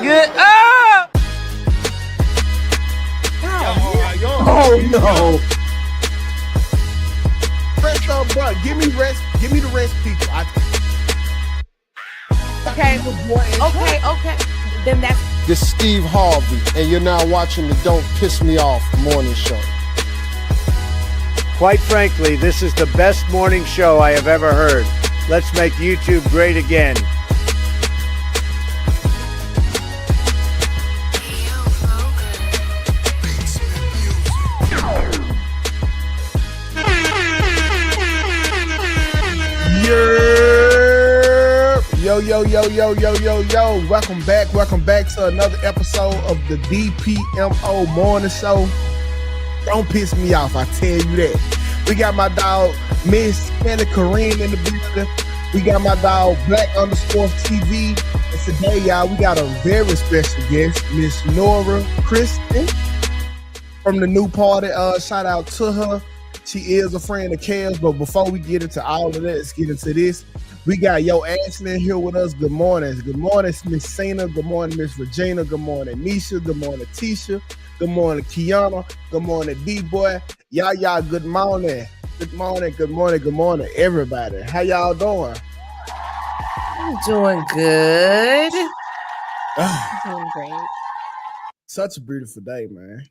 Get up! Oh no! Rest up, bro. Give me rest. Give me the rest, people. Okay. Then that's This is Steve Harvey, and you're now watching the Don't Piss Me Off morning show. Quite frankly, this is the best morning show I have ever heard. Let's make YouTube great again. Yo. Welcome back to another episode of the DPMO morning show. Don't piss me off, I tell you that. We got my dog, Miss Kenny Kareem in the building. We got my dog, Black_TV. And today, y'all, we got a very special guest, Miss Nora Kristen from the new party. Shout out to her. She is a friend of Kale's, but before we get into all of that, let's get into this. We got Yo Ashley here with us. Good morning. Good morning, Miss Cena. Good morning, Miss Regina. Good morning, Nisha. Good morning, Tisha. Good morning, Kiana. Good morning, D-Boy. Y'all, good morning. Good morning, everybody. How y'all doing? I'm doing good. Doing great. Such a beautiful day, man.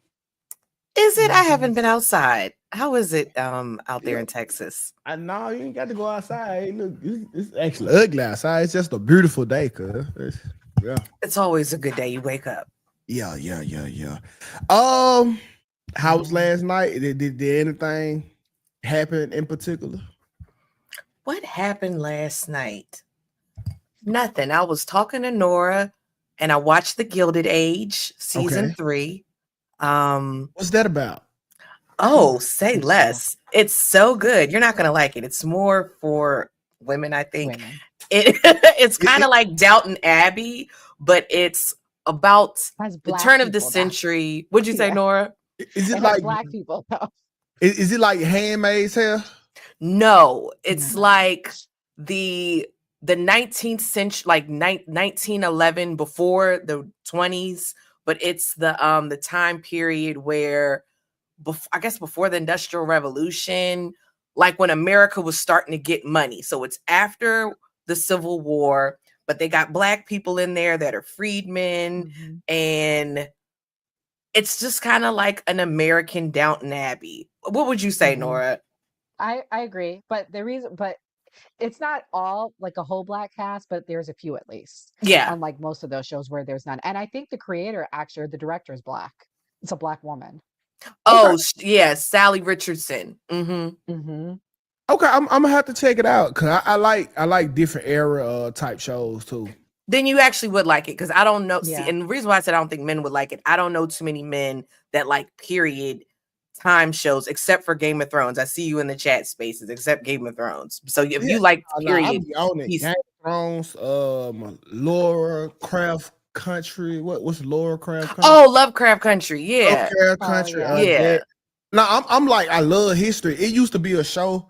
Is it? I haven't been outside. How is it out there in Texas? I know you ain't got to go outside. Hey, look, it's actually ugly outside. It's just a beautiful day, cuz. Yeah. It's always a good day. You wake up. Yeah. How was last night? Did anything happen in particular? What happened last night? Nothing. I was talking to Nora and I watched the Gilded Age season 3. What's that about? Oh, say less. It's so good. You're not gonna like it. It's more for women, I think. It's kind of like Downton Abbey, but it's about the turn of the century. Would you say, Nora? Is it like black people though? Is it like Handmaid's Tale? No, it's like the 19th century, like 1911, before the 20s, but it's the time period where I guess before the Industrial Revolution, like when America was starting to get money. So it's after the Civil War, but they got black people in there that are freedmen, and it's just kind of like an American Downton Abbey. What would you say, Nora? I agree, but it's not all like a whole black cast, but there's a few at least. Yeah. Unlike most of those shows where there's none. And I think the creator, actually, the director is black. It's a black woman. Oh, yeah, Sally Richardson. Mm-hmm. Okay, I'm gonna have to check it out because I like different era type shows too. Then you actually would like it because I don't know. Yeah. See, and the reason why I said I don't think men would like it, I don't know too many men that like period time shows except for Game of Thrones. I see you in the chat spaces, except Game of Thrones. So if you like period, Game of Thrones, Laura Craft Country. What's Laura Craft Country? Oh, Lovecraft Country. Yeah. Lovecraft Country. Yeah. No, I'm like, I love history. It used to be a show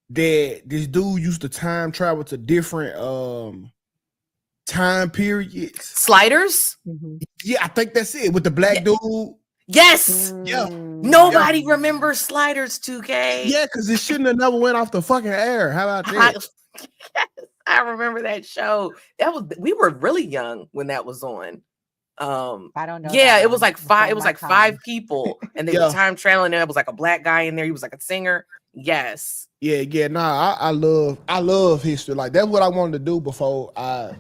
that this dude used to time travel to different time periods. Sliders? Yeah, I think that's it. With the black dude. Yes. Yeah. Nobody remembers Sliders 2K. Yeah, because it shouldn't have never went off the fucking air. How about that? I remember that show. We were really young when that was on. I don't know. Yeah, it was like five. It was like 5 people, and they were time traveling. And there was like a black guy in there. He was like a singer. Yes. Yeah. Nah, I love history. Like that's what I wanted to do before I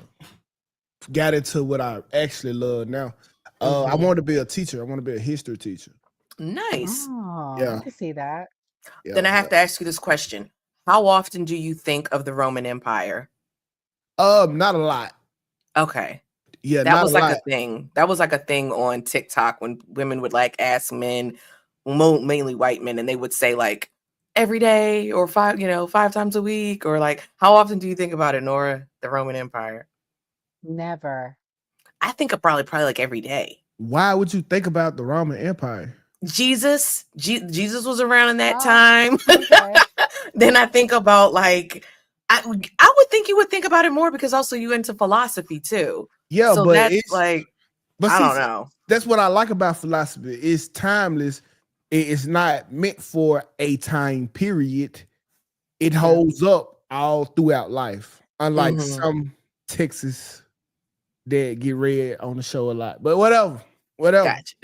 got into what I actually love now. I want to be a teacher. I want to be a history teacher. Nice. Oh, Yeah. I can see that. Yeah, then I have to ask you this question: how often do you think of the Roman Empire? Not a lot. Okay. Yeah, that was like a thing. That was like a thing on TikTok when women would like ask men, mainly white men, and they would say like every day or 5 times a week, or like, how often do you think about it, Nora? The Roman Empire? Never. I think of probably like every day. Why would you think about the Roman Empire? Jesus was around in that time. Okay. Then I think about like, I would think you would think about it more because also you into philosophy too. Yeah, so but that's it's like But I see, don't know. that's what I like about philosophy. It's timeless. It's not meant for a time period. It holds up all throughout life. Unlike some texts that get read on the show a lot. But whatever. Gotcha.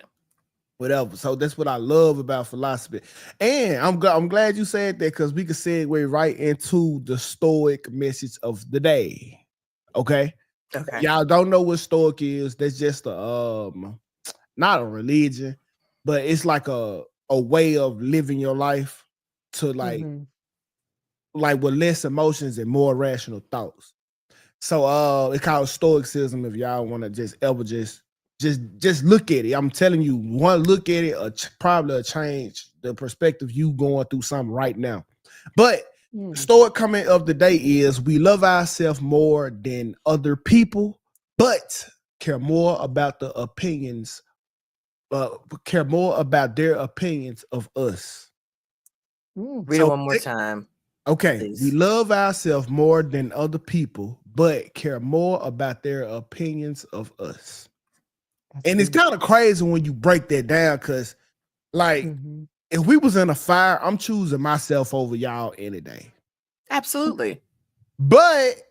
So that's what I love about philosophy. And I'm glad you said that, because we could segue right into the Stoic message of the day. Okay. Y'all don't know what Stoic is. That's just not a religion, but it's like a way of living your life to like with less emotions and more rational thoughts. So it's called Stoicism. If y'all want to just look at it, I'm telling you, one look at it probably change the perspective you going through something right now. But the Stoic comment of the day is: we love ourselves more than other people, but care more about the opinions. Care more about their opinions of us. Read it one more time. Okay, please. We love ourselves more than other people, but care more about their opinions of us. And it's kind of crazy when you break that down, because like if we was in a fire, I'm choosing myself over y'all any day. Absolutely. But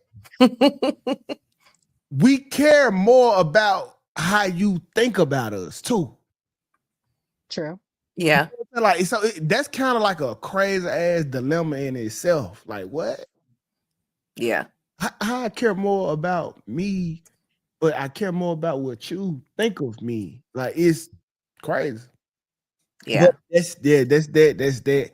we care more about how you think about us too. True. Yeah. Like, so that's kind of like a crazy ass dilemma in itself. Like, what? Yeah. How I care more about me, but I care more about what you think of me. Like, it's crazy. Yeah. But that's that.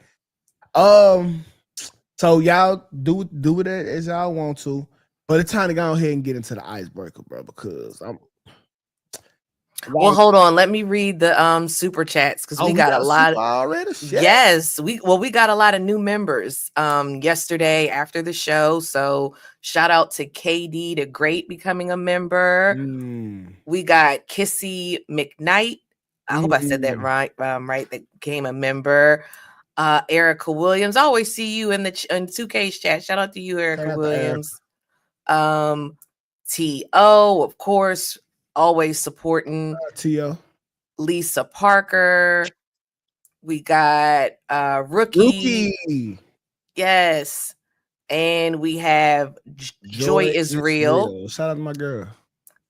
So y'all do it as y'all want to, but it's time to go ahead and get into the icebreaker, bro, because I'm. Well, hold on. Let me read the super chats, because we got a lot of already. Shit. Yes, we got a lot of new members yesterday after the show. So shout out to KD the Great becoming a member. We got Kissy McKnight. I hope I said that right. Right, that became a member. Erica Williams. I always see you in the 2K's chat. Shout out to you, Erica Williams. T.O., of course, always supporting. T.O. Lisa Parker. We got Rookie. Yes. And we have Joy is Real. Shout out to my girl.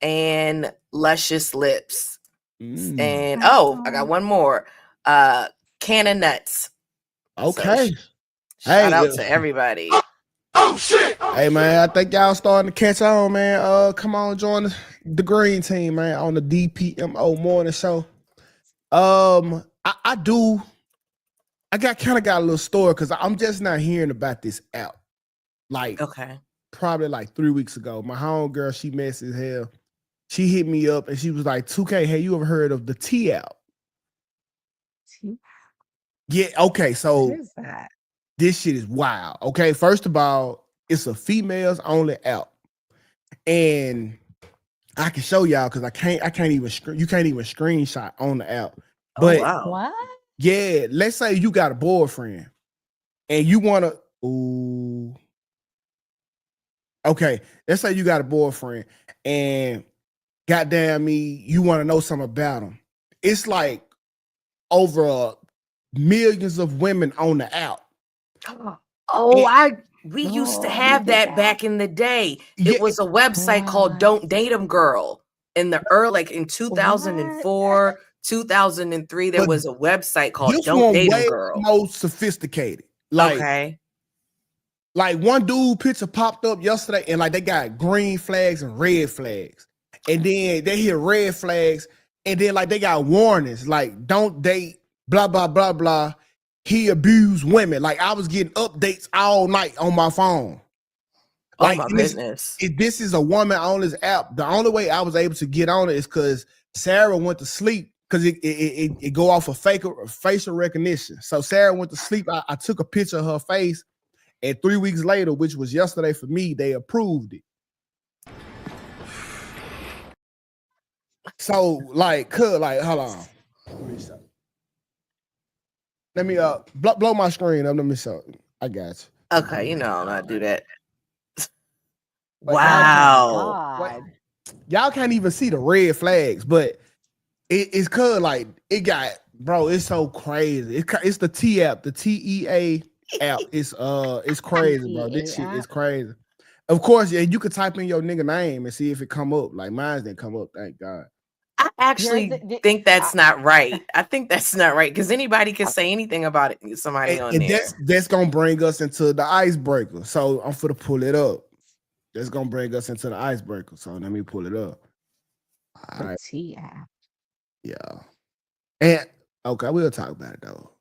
And Luscious Lips. And I got one more. Can of Nuts. Okay. So, shout out to everybody. Oh shit! Hey man, I think y'all starting to catch on, man. Come on, join the green team, man, on the DPMO morning show. I kind of got a little story, because I'm just not hearing about this app. Like, probably like 3 weeks ago, my homegirl, she messed as hell. She hit me up and she was like, 2K, hey, you ever heard of the T app? Yeah, okay, so what is that? This shit is wild. Okay, first of all, it's a females only app, and I can show y'all, because I can't even you can't even screenshot on the app. But what? Yeah, let's say you got a boyfriend and you want to. Okay, let's say you got a boyfriend and goddamn me, you want to know something about him. It's like over millions of women on the app. We used to have that back in the day. It was a website called Don't Date 'Em Girl in the early, like in 2004, 2003. There was a website called Don't Date 'Em Girl. More sophisticated. Like, like one dude picture popped up yesterday, and like they got green flags and red flags, and then they hit red flags, and then like they got warnings like don't date blah blah blah blah. He abused women. Like, I was getting updates all night on my phone. Like, my goodness. This is a woman on this app. The only way I was able to get on it is because Sarah went to sleep, because it go off of facial recognition. So Sarah went to sleep. I took a picture of her face, and 3 weeks later, which was yesterday for me, they approved it. So like, hold on. Let me blow my screen up. Let me show. I got you. Okay, I'm not do that. Wow. y'all can't even see the red flags, but it's cause like it got, bro, it's so crazy. It's the T app, the TEA app. It's crazy, bro. This shit is crazy. Of course, yeah, you could type in your nigga name and see if it come up. Like mine didn't come up, thank God. I actually think that's not right. I think that's not right because anybody can say anything about it. Somebody on there. That's gonna bring us into the icebreaker. So I'm for to pull it up. That's gonna bring us into the icebreaker. So let me pull it up. All right. Yeah. And okay, we'll talk about it though.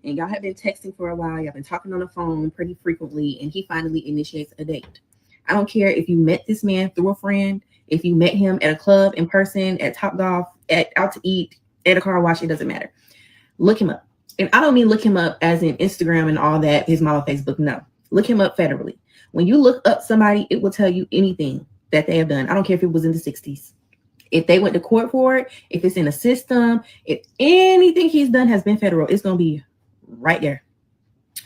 And y'all have been texting for a while. Y'all been talking on the phone pretty frequently, and he finally initiates a date. I don't care if you met this man through a friend, if you met him at a club in person, at Topgolf, out to eat, at a car wash, it doesn't matter. Look him up. And I don't mean look him up as in Instagram and all that, his mama Facebook. No, look him up federally. When you look up somebody, it will tell you anything that they have done. I don't care if it was in the 60s. If they went to court for it, if it's in a system, if anything he's done has been federal, it's going to be right there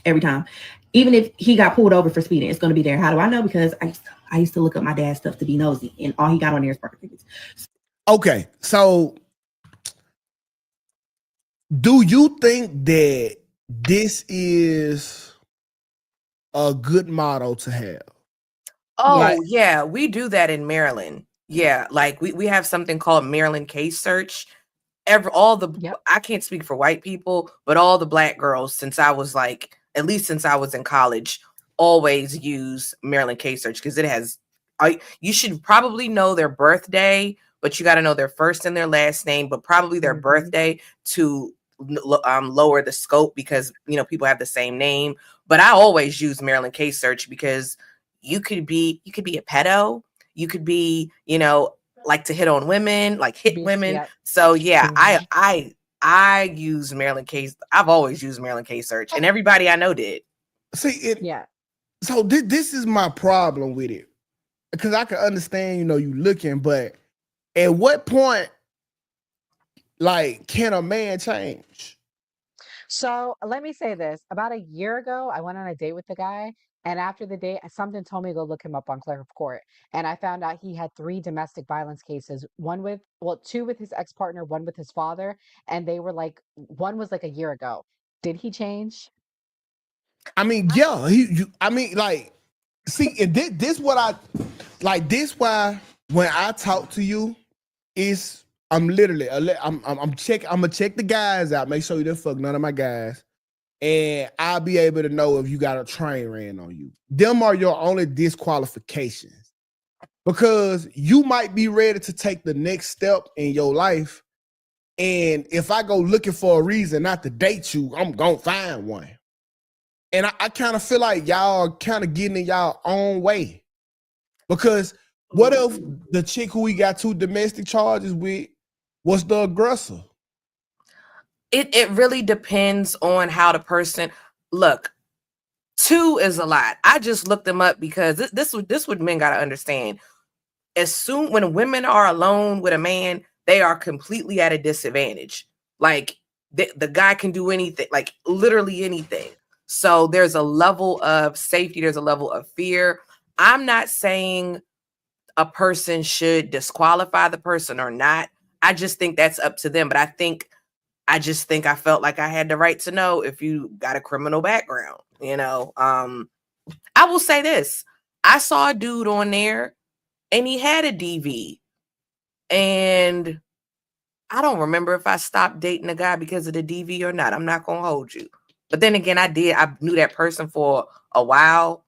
every time. Even if he got pulled over for speeding, it's going to be there. How do I know? Because I used to look up my dad's stuff to be nosy, and all he got on there is birth certificates. Okay, so do you think that this is a good motto to have? Oh, yeah, we do that in Maryland. Yeah, like we have something called Maryland Case Search. I can't speak for white people, but all the Black girls, since I was like, at least since I was in college, always use Maryland Case Search because it has, you should probably know their birthday, but you got to know their first and their last name, but probably their birthday to lower the scope because, you know, people have the same name. But I always use Maryland Case Search because you could be a pedo, you could be, you know, like to hit on women, like hit women. Yeah. So yeah, I use Maryland Case. I've always used Maryland Case Search, and everybody I know did. See, so this is my problem with it, because I can understand, you know, you looking, but at what point, like, can a man change? So let me say this. About a year ago, I went on a date with the guy. And after the date, something told me to go look him up on clerk of court. And I found out he had 3 domestic violence cases, 2 with his ex-partner, 1 with his father. And they were like, one was like a year ago. Did he change? I mean, yeah, see, and this what I like. This why when I talk to you, I'm literally I'm gonna check the guys out, make sure you didn't fuck none of my guys, and I'll be able to know if you got a train ran on you. Them are your only disqualifications, because you might be ready to take the next step in your life, and if I go looking for a reason not to date you, I'm gonna find one. And I kind of feel like y'all are kind of getting in y'all own way, because what if the chick who we got 2 domestic charges with was the aggressor? It really depends on how the person look. 2 is a lot. I just looked them up because this what men got to understand. As soon when women are alone with a man, they are completely at a disadvantage. Like the guy can do anything, like literally anything. So there's a level of safety, there's a level of fear. I'm not saying a person should disqualify the person or not. I just think that's up to them. But I just think I felt like I had the right to know if you got a criminal background, you know. I will say this. I saw a dude on there and he had a DV. And I don't remember if I stopped dating a guy because of the DV or not. I'm not going to hold you. But then again, I knew that person for a while.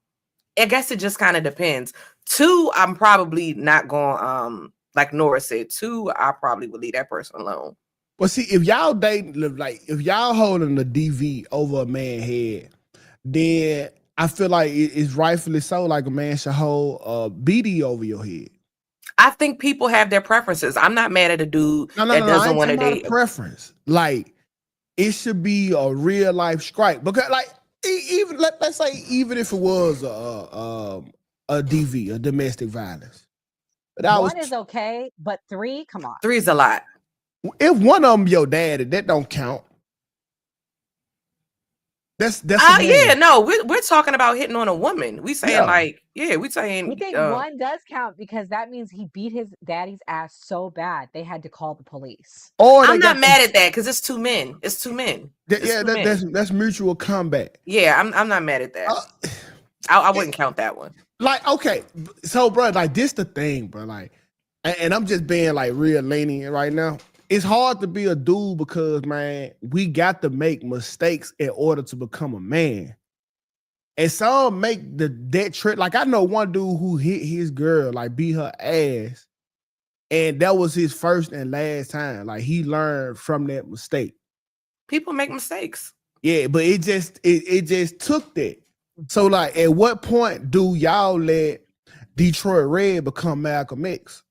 I guess it just kind of depends. 2, I'm probably not going, like Nora said, 2, I probably would leave that person alone. Well, see, if y'all dating, like if y'all holding the DV over a man's head, then I feel like it's rightfully so, like a man should hold a BD over your head. I think people have their preferences. I'm not mad at a dude that doesn't want to date. Preference, like it should be a real life strike, because like even let's say even if it was a DV, a domestic violence, that 1 is okay, but 3, come on, 3 is a lot. If one of them your daddy, that don't count. That's a man. Yeah, no, we're talking about hitting on a woman. We saying we saying We think one does count because that means he beat his daddy's ass so bad they had to call the police. Or I'm not mad at that because it's two men. It's two men. That's mutual combat. Yeah, I'm not mad at that. I wouldn't count that one. Like, okay, so bro, like this the thing, bro. Like, and I'm just being like real lenient right now. It's hard to be a dude because, man, we got to make mistakes in order to become a man. And some make that trick. Like, I know one dude who hit his girl, like beat her ass, and that was his first and last time. Like, he learned from that mistake. People make mistakes. Yeah, but it just took that. So, like, at what point do y'all let Detroit Red become Malcolm X?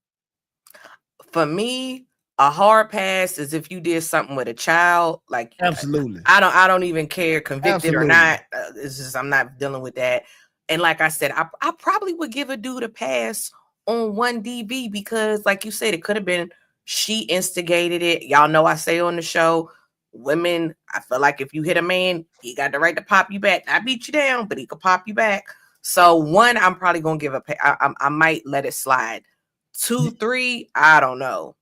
For me, a hard pass is if you did something with a child. Like, absolutely, I don't even care, convicted or not. It's just I'm not dealing with that. And like I said, I probably would give a dude a pass on 1DB because, like you said, it could have been she instigated it. Y'all know I say on the show, women, I feel like if you hit a man, he got the right to pop you back. I beat you down, but he could pop you back. So 1, I'm probably gonna give I might let it slide. 2, 3, I don't know.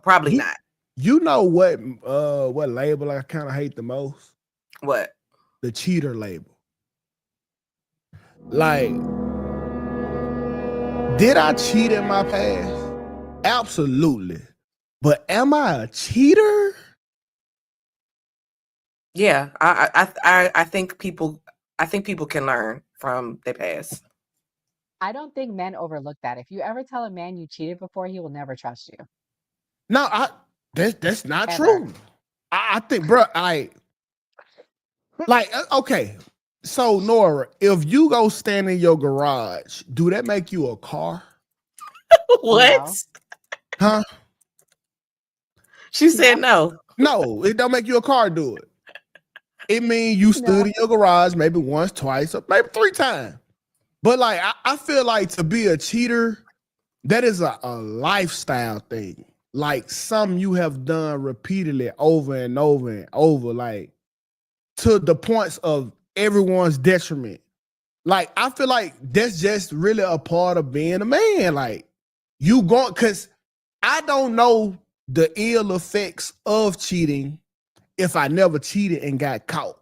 Probably not. You know what label I kind of hate the most? What? The cheater label. Like, did I cheat in my past? Absolutely. But am I a cheater? Yeah, I think people can learn from their past. I don't think men overlook that. If you ever tell a man you cheated before, he will never trust you. No, that's not true. I think, bro, okay. So Nora, if you go stand in your garage, do that make you a car? What? No. Huh? She said no. No, it don't make you a car, do it. It means you stood in your garage maybe once, twice, or maybe 3 times. But like, I feel like to be a cheater, that is a lifestyle thing. Like something you have done repeatedly over and over and over, like to the points of everyone's detriment. Like, I feel like that's just really a part of being a man. Like, you going, because I don't know the ill effects of cheating if I never cheated and got caught.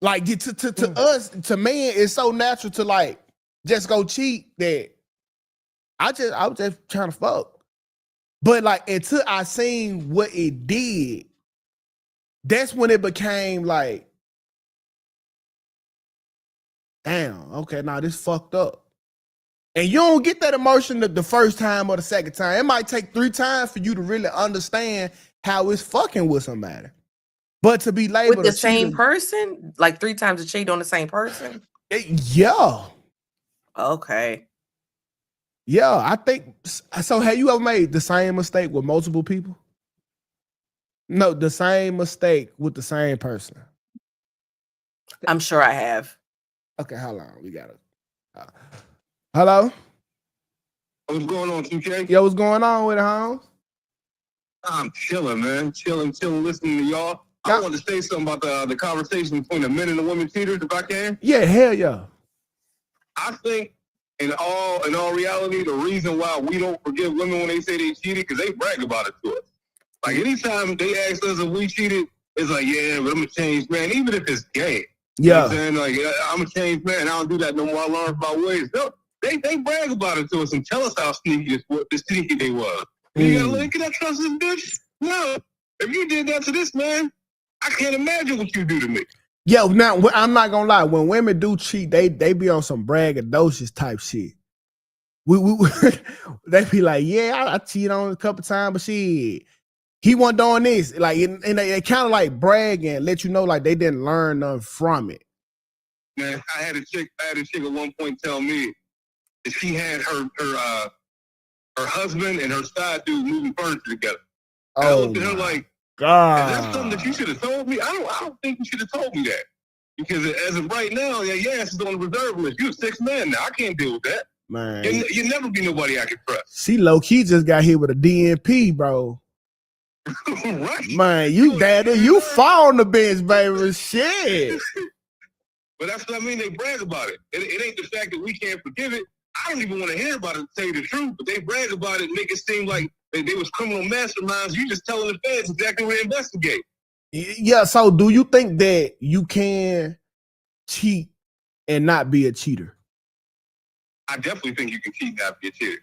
Like, to us, to men, it's so natural to like just go cheat that I was just trying to fuck. But like, until I seen what it did, that's when it became like, damn, okay, now this fucked up. And you don't get that emotion the first time or the second time. It might take 3 times for you to really understand how it's fucking with somebody. But to be labeled with the same person, like 3 times a cheat on the same person. Yeah. Okay. Yeah, I think so. Have you ever made the same mistake with multiple people? No, the same mistake with the same person. I'm sure I have. Okay, hold on. We got it. Hello? What's going on, TK? Yo, what's going on with it, Holmes? I'm chilling, man. Chilling, listening to y'all. I want to say something about the conversation between the men and the women cheaters, if I can. Yeah, hell yeah. I think in all reality, the reason why we don't forgive women when they say they cheated, because they brag about it to us. Like, anytime they ask us if we cheated, it's like, yeah, but I'm a changed man, even if it's gay. You know what I'm saying? Like, I'm a changed man. I don't do that no more. I learned my ways. No, they brag about it to us and tell us how sneaky they was. You gotta look, can I trust this bitch? No. If you did that to this man, I can't imagine what you do to me. Yo, now I'm not gonna lie. When women do cheat, they be on some braggadocious type shit. They be like, yeah, I cheated on a couple times, but shit, he wasn't doing this. Like, and they kind of like brag and let you know like they didn't learn nothing from it. Man, I had a chick at one point tell me that she had her husband and her side dude moving furniture together. And I looked at her like, God, is that something that you should have told me? I don't think you should have told me that. Because as of right now, your ass is on the reserve list. You're a 6th man now. I can't deal with that. Man. You never be nobody I can trust. She low-key just got hit with a DNP, bro. Right. Man, you daddy, you fall on the bench, baby. Shit. But that's what I mean. They brag about it. It ain't the fact that we can't forgive it. I don't even want to hear about it, to tell you the truth. But they brag about it, make it seem like they was criminal masterminds. You just telling the feds exactly where to investigate. Yeah. So, do you think that you can cheat and not be a cheater? I definitely think you can cheat and not be a cheater.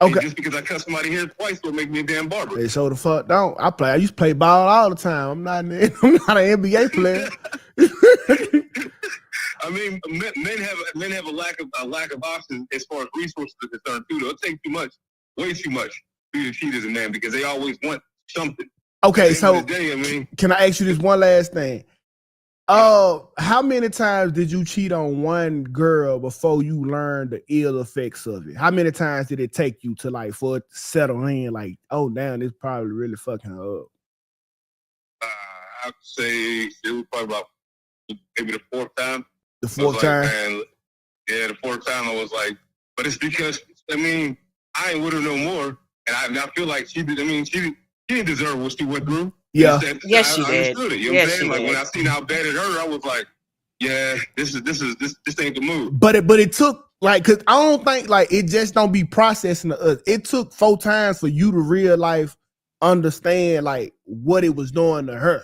Okay. And just because I cut somebody here twice don't make me a damn barber. They so the fuck don't. I used to play ball all the time. I'm not an NBA player. I mean, men have a lack of options as far as resources are concerned too. Though it takes too much, way too much, to be a cheater as a man because they always want something. Okay, so day, I mean, can I ask you this one last thing? How many times did you cheat on one girl before you learned the ill effects of it? How many times did it take you to like for it to settle in? Like, oh damn, this probably really fucking her up. I'd say it was probably about maybe the fourth time. The fourth time? Man, yeah, the fourth time I was like, but it's because I mean I ain't with her no more, and I feel like she didn't deserve what she went through. Yeah. Yes, she did. It, you know what I'm saying? Like when I seen how bad it hurt, I was like, yeah, this ain't the move. But it took like, cause I don't think like it just don't be processing to us. It took 4 times for you to real life understand like what it was doing to her.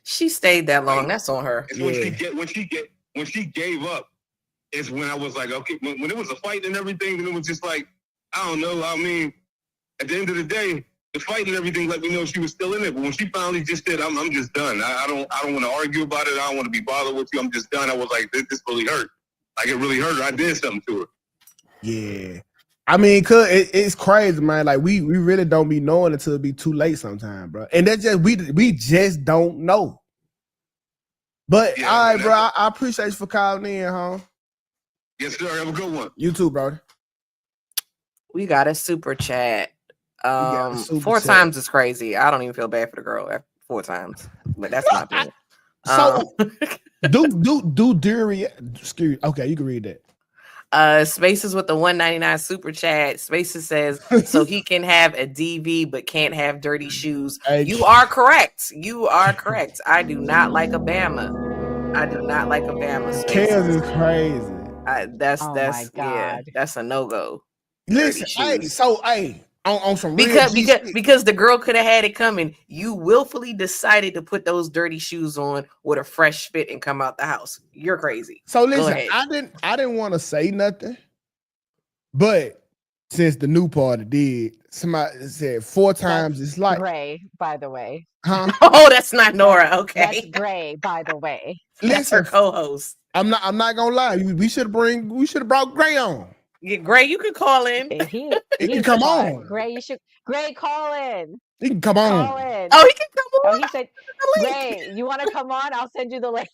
She stayed that long. That's on her. It's when she gave up, is when I was like, okay, when it was a fight and everything, and it was just like, I don't know. I mean, at the end of the day, the fight and everything let me know she was still in it. But when she finally just said, I'm just done. I don't want to argue about it. I don't want to be bothered with you. I'm just done. I was like, this really hurt. Like it really hurt her. I did something to her. Yeah. I mean, cause it's crazy, man. Like we really don't be knowing until it be too late sometimes, bro. And that's just we just don't know. But Yeah, all right, bro. I appreciate you for calling in, huh? Yes, sir. Have a good one. You too, brother. We got a super chat. Super 4 chat. times is crazy. I don't even feel bad for the girl after 4 times, but that's my opinion. So do Dury. Excuse. Okay, you can read that. Spaces with the 199 super chat. Spaces says so he can have a DV but can't have dirty shoes. You are correct. You are correct. I do not like Obama. I do not like Obama. Kansas is crazy. That's my God. yeah, that's a no-go. Listen, on some because the girl could have had it coming. You willfully decided to put those dirty shoes on with a fresh fit and come out the house. You're crazy. So listen, I didn't want to say nothing, but since the new party did, somebody said 4 times it's like Gray, by the way. Huh? Oh, that's not Nora. Okay, that's Gray, by the way. That's her co-host. I'm not gonna lie. We should have brought Gray on. Yeah, Gray, you can call in. He can come on. Gray, Gray, call in. He can come on. Call in. Oh, he can come on. Oh, he said, Gray, you want to come on? I'll send you the link.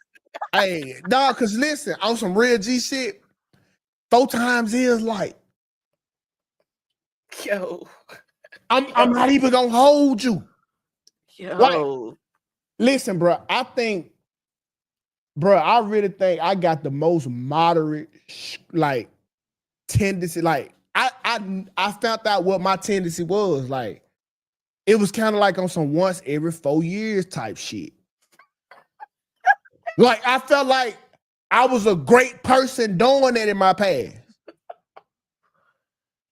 Hey, dog, cause listen, on some real G shit, 4 times is like, yo, I'm not even gonna hold you. Yo, like, listen, bro. I really think I got the most moderate like tendency. Like I found out what my tendency was. Like it was kind of like on some once every 4 years type shit. Like I felt like I was a great person doing that in my past.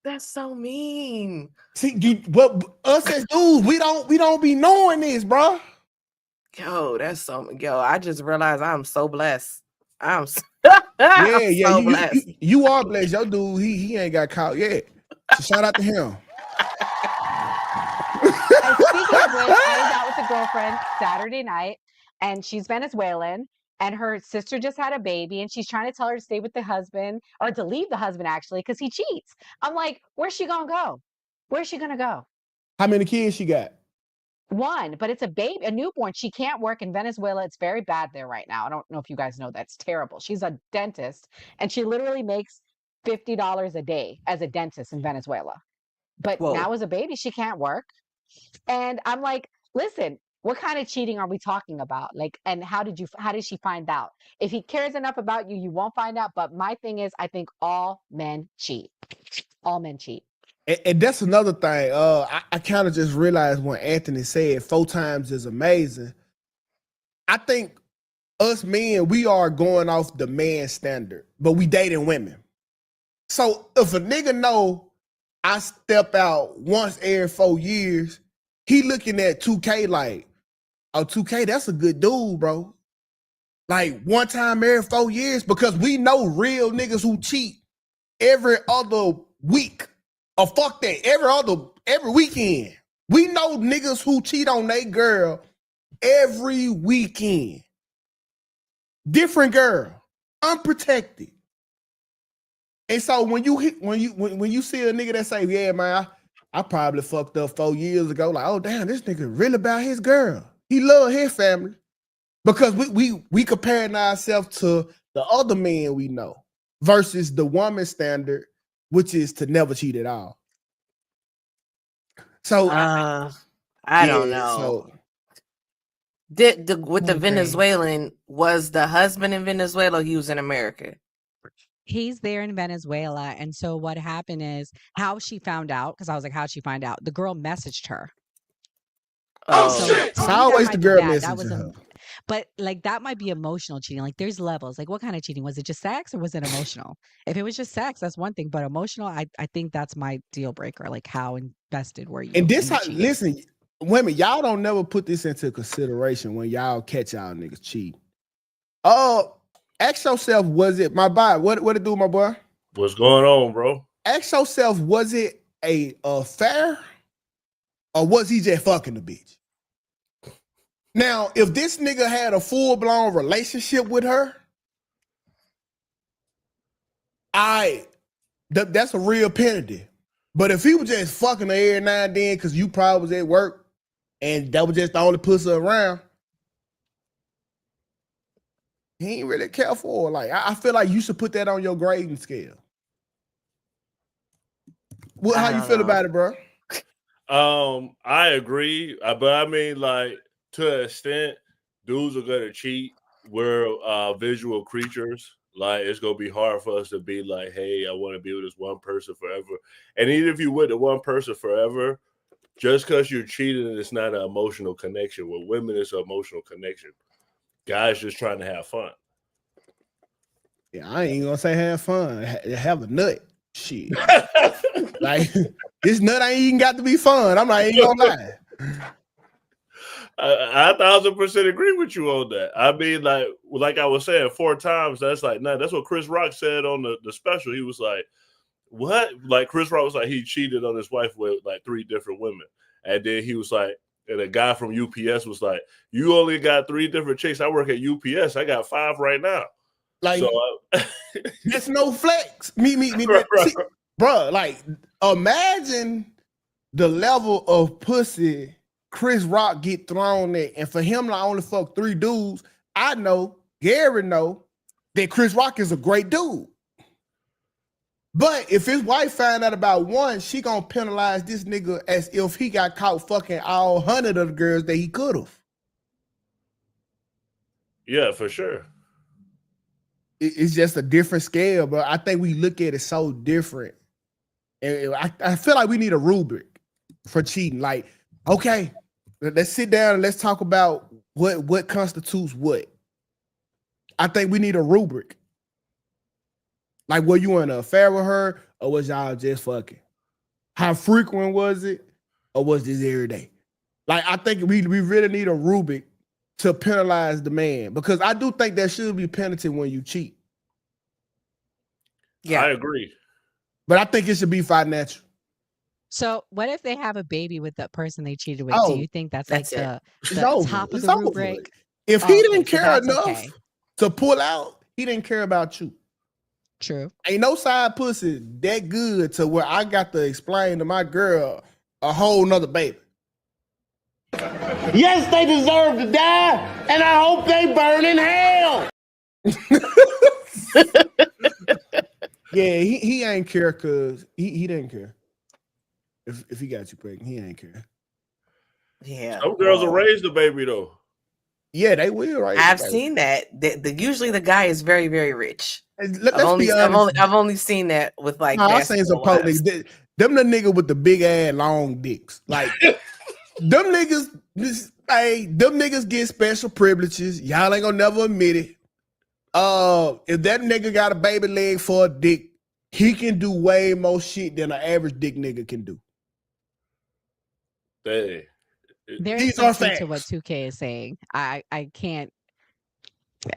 that's so mean. See, us as dudes, we don't be knowing this, bro. Yo, that's so. Yo, I just realized I'm so blessed. I'm so you are blessed. Your dude, he ain't got caught yet. So shout out to him. And speaking of which, I was out with a girlfriend Saturday night, and she's Venezuelan, and her sister just had a baby, and she's trying to tell her to stay with the husband or to leave the husband actually because he cheats. I'm like, where's she gonna go? Where's she gonna go? How many kids she got? 1, but it's a baby, a newborn. She can't work in Venezuela. It's very bad there right now. I don't know if you guys know that's terrible. She's a dentist, and she literally makes $50 a day as a dentist in Venezuela. But now as a baby, she can't work. And I'm like, listen, what kind of cheating are we talking about? Like, and how did she find out? If he cares enough about you, you won't find out. But my thing is, I think all men cheat. All men cheat. And that's another thing. I kind of just realized when Anthony said 4 times is amazing. I think us men, we are going off the man standard, but we dating women. So if a nigga know I step out once every 4 years, he looking at 2K like, oh, 2K, that's a good dude, bro. Like 1 time every 4 years, because we know real niggas who cheat every other week. Or fuck that, every weekend. We know niggas who cheat on their girl every weekend. Different girl, unprotected. And so when you see a nigga that say, yeah, man, I probably fucked up 4 years ago, like, oh damn, this nigga really about his girl. He love his family. Because we comparing ourselves to the other men we know versus the woman standard, which is to never cheat at all. So I don't know. So, with the Venezuelan, was the husband in Venezuela or he was in America? He's there in Venezuela. And so what happened is how she found out, because I was like, how'd she find out? The girl messaged her. Oh, so it's always the girl messaging her. But like that might be emotional cheating. Like there's levels. Like what kind of cheating? Was it just sex or was it emotional? If it was just sex, that's one thing. But emotional, I think that's my deal breaker. Like how invested were you? And this, listen, women, y'all don't never put this into consideration when y'all catch y'all niggas cheat. Ask yourself, was it my boy? What it do, my boy? What's going on, bro? Ask yourself, was it a affair or was he just fucking the bitch? Now, if this nigga had a full-blown relationship with her, that's a real penalty. But if he was just fucking her every now and then because you probably was at work and that was just the only pussy around, he ain't really care for her. Like, I feel like you should put that on your grading scale. How you feel about it, bro? I agree, but I mean, like, to an extent, dudes are gonna cheat. We're visual creatures. Like, it's gonna be hard for us to be like, hey, I want to be with this one person forever. And even if you with the one person forever, just because you're cheating, it's not an emotional connection. With women, it's an emotional connection. Guys just trying to have fun. Yeah, I ain't gonna say have fun. Have a nut. Shit. Like, this nut ain't even got to be fun. I'm not even gonna lie. I 1000% agree with you on that. I mean, like I was saying, 4 times, that's like, nah, that's what Chris Rock said on the special. He was like, what? Like, Chris Rock was like, he cheated on his wife with like 3 different women. And then he was like, and a guy from UPS was like, you only got 3 different chicks. I work at UPS. I got 5 right now. Like, so, that's no flex. Me. See, bro, like, imagine the level of pussy Chris Rock get thrown at, and for him to only fuck 3 dudes, I know, Gary know, that Chris Rock is a great dude. But if his wife find out about 1, she gonna penalize this nigga as if he got caught fucking all 100 of the girls that he could have. Yeah, for sure. It's just a different scale, but I think we look at it so different. And I feel like we need a rubric for cheating. Like, okay, let's sit down and let's talk about what constitutes what. I think we need a rubric. Like, were you in an affair with her, or was y'all just fucking? How frequent was it, or was this every day? Like, I think we really need a rubric to penalize the man, because I do think there should be penalty when you cheat. Yeah, I agree. But I think it should be financial. So what if they have a baby with the person they cheated with? Oh, do you think that's like the top of It's the over. rubric? If he didn't care enough to pull out, he didn't care about you. True. Ain't no side pussy that good to where I got to explain to my girl a whole nother baby. Yes, they deserve to die, and I hope they burn in hell. Yeah, he ain't care because he didn't care. If he got you pregnant, he ain't care. Yeah. Some girls will raise the baby though. Yeah, they will. Right? I've seen that. Usually the guy is very, very rich. Let's be honest. I've only seen that with like. I've seen some post niggas. Them the nigga with the big ass long dicks. Like them niggas, them niggas get special privileges. Y'all ain't gonna never admit it. If that nigga got a baby leg for a dick, he can do way more shit than an average dick nigga can do. Hey. There's some truth to what 2K is saying. I can't.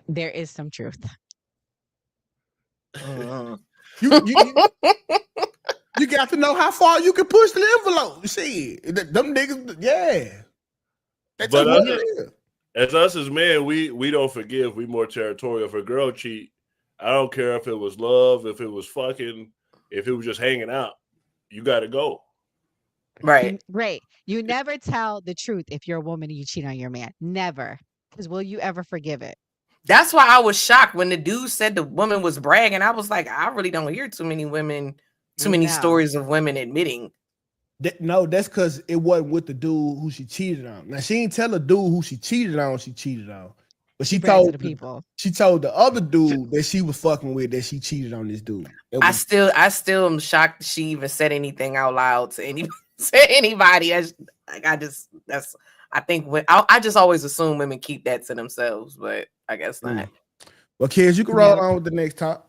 There is some truth. You got to know how far you can push the envelope. See, them niggas, yeah. But as us as men, we don't forgive. We more territorial. If a girl cheat, I don't care if it was love, if it was fucking, if it was just hanging out. You got to go. Right. Great. You never tell the truth if you're a woman and you cheat on your man. Never. Because will you ever forgive it? That's why I was shocked when the dude said the woman was bragging. I was like, I really don't hear too many stories of women admitting. No, that's because it wasn't with the dude who she cheated on. Now she didn't tell the dude who she cheated on. But she told the other dude that she was fucking with that she cheated on this dude. I still am shocked that she even said anything out loud to anybody. I just always assume women keep that to themselves, but I guess not. Well, kids, you can roll on with the next top.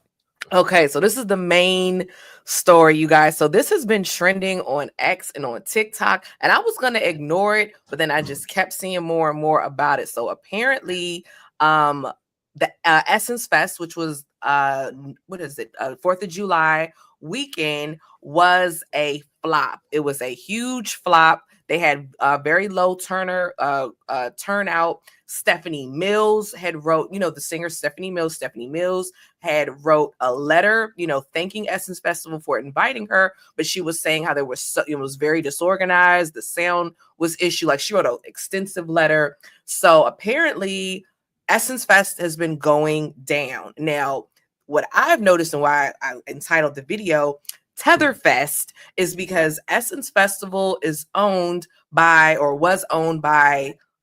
Okay, so this is the main story, you guys. So this has been trending on X and on TikTok, and I was going to ignore it, but then I just kept seeing more and more about it. So apparently, the Essencefest, which was 4th of July weekend, was a flop. It was a huge flop. They had very low turnout. Stephanie Mills had wrote, the singer Stephanie Mills had wrote a letter, thanking Essence Festival for inviting her, but she was saying how it was very disorganized. The sound was issue. Like, she wrote an extensive letter. So apparently Essence Fest has been going down. Now, what I've noticed and why I entitled the video TETHERFEST is because Essence Festival was owned by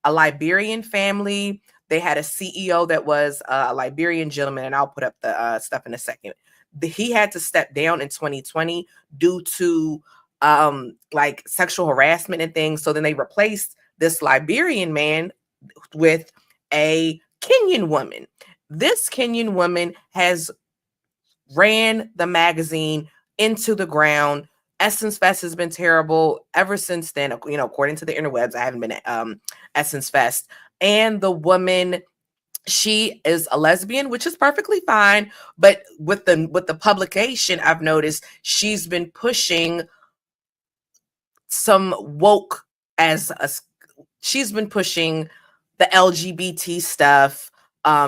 a Liberian family. They had a CEO that was a Liberian gentleman, and I'll put up the stuff in a second. He had to step down in 2020 due to like sexual harassment and things. So then they replaced this Liberian man with a Kenyan woman. This Kenyan woman has ran the magazine into the ground. Essence Fest has been terrible ever since then. According to the interwebs, I haven't been at Essence Fest. And the woman, she is a lesbian, which is perfectly fine. But with the publication, I've noticed she's been pushing some woke she's been pushing the LGBT stuff,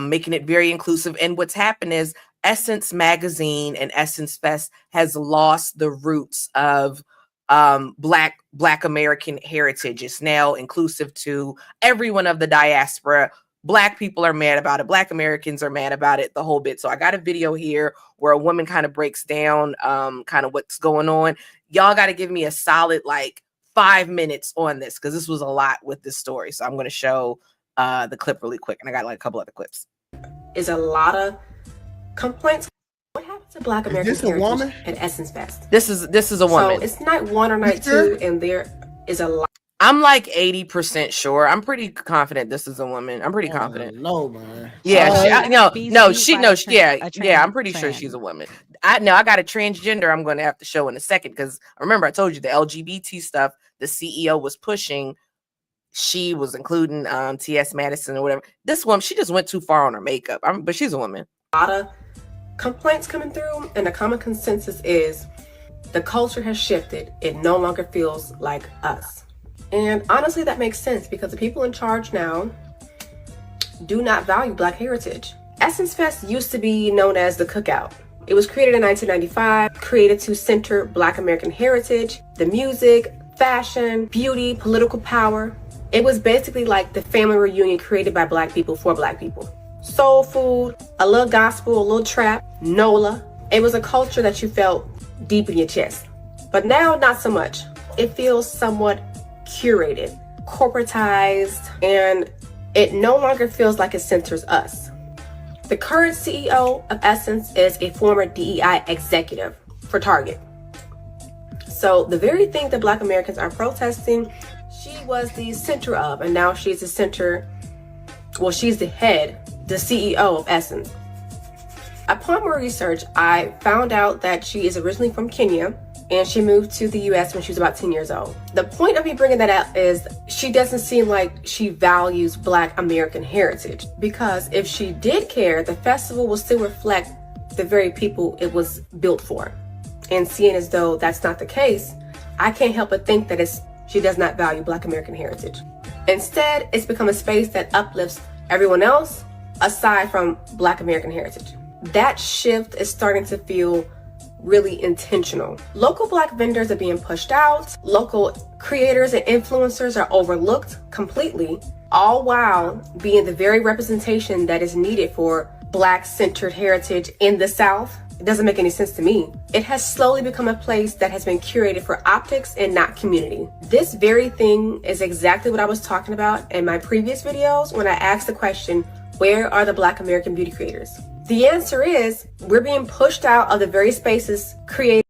making it very inclusive. And what's happened is Essence Magazine and Essence Fest has lost the roots of Black American heritage. It's now inclusive to everyone of the diaspora. Black people are mad about it. Black Americans are mad about it, the whole bit. So I got a video here where a woman kind of breaks down kind of what's going on. Y'all got to give me a solid 5 minutes on this, because this was a lot with this story. So I'm going to show the clip really quick. And I got a couple other clips. Is a lot of complaints. What happened to Black American heritage at Essence Fest? This is a woman. So it's night 1 or night 2, and there is a lot. I'm like 80% sure. I'm pretty confident this is a woman. I'm pretty confident. No, man. Yeah, I'm pretty sure she's a woman. I got a transgender I'm going to have to show in a second, because remember I told you the LGBT stuff the CEO was pushing. She was including T.S. Madison or whatever. This woman, she just went too far on her makeup. But she's a woman. A lot of complaints coming through, and the common consensus is the culture has shifted. It no longer feels like us. And honestly, that makes sense, because the people in charge now do not value Black heritage. Essence Fest used to be known as the Cookout. It was created in 1995, created to center Black American heritage, the music, fashion, beauty, political power. It was basically like the family reunion created by Black people for Black people. Soul food, a little gospel, a little trap, NOLA. It was a culture that you felt deep in your chest. But now, not so much. It feels somewhat curated, corporatized, and it no longer feels like it centers us. The current CEO of Essence is a former DEI executive for Target. So the very thing that Black Americans are protesting, she was the center of, and now she's the center, well, she's the head, the CEO of Essence. Upon more research, I found out that she is originally from Kenya, and she moved to the US when she was about 10 years old. The point of me bringing that up is she doesn't seem like she values Black American heritage, because if she did care, the festival will still reflect the very people it was built for. And seeing as though that's not the case, I can't help but think that she does not value Black American heritage. Instead, it's become a space that uplifts everyone else aside from Black American heritage. That shift is starting to feel really intentional. Local Black vendors are being pushed out. Local creators and influencers are overlooked completely, all while being the very representation that is needed for Black-centered heritage in the South. It doesn't make any sense to me. It has slowly become a place that has been curated for optics and not community. This very thing is exactly what I was talking about in my previous videos when I asked the question, where are the Black American beauty creators? The answer is, we're being pushed out of the very spaces created.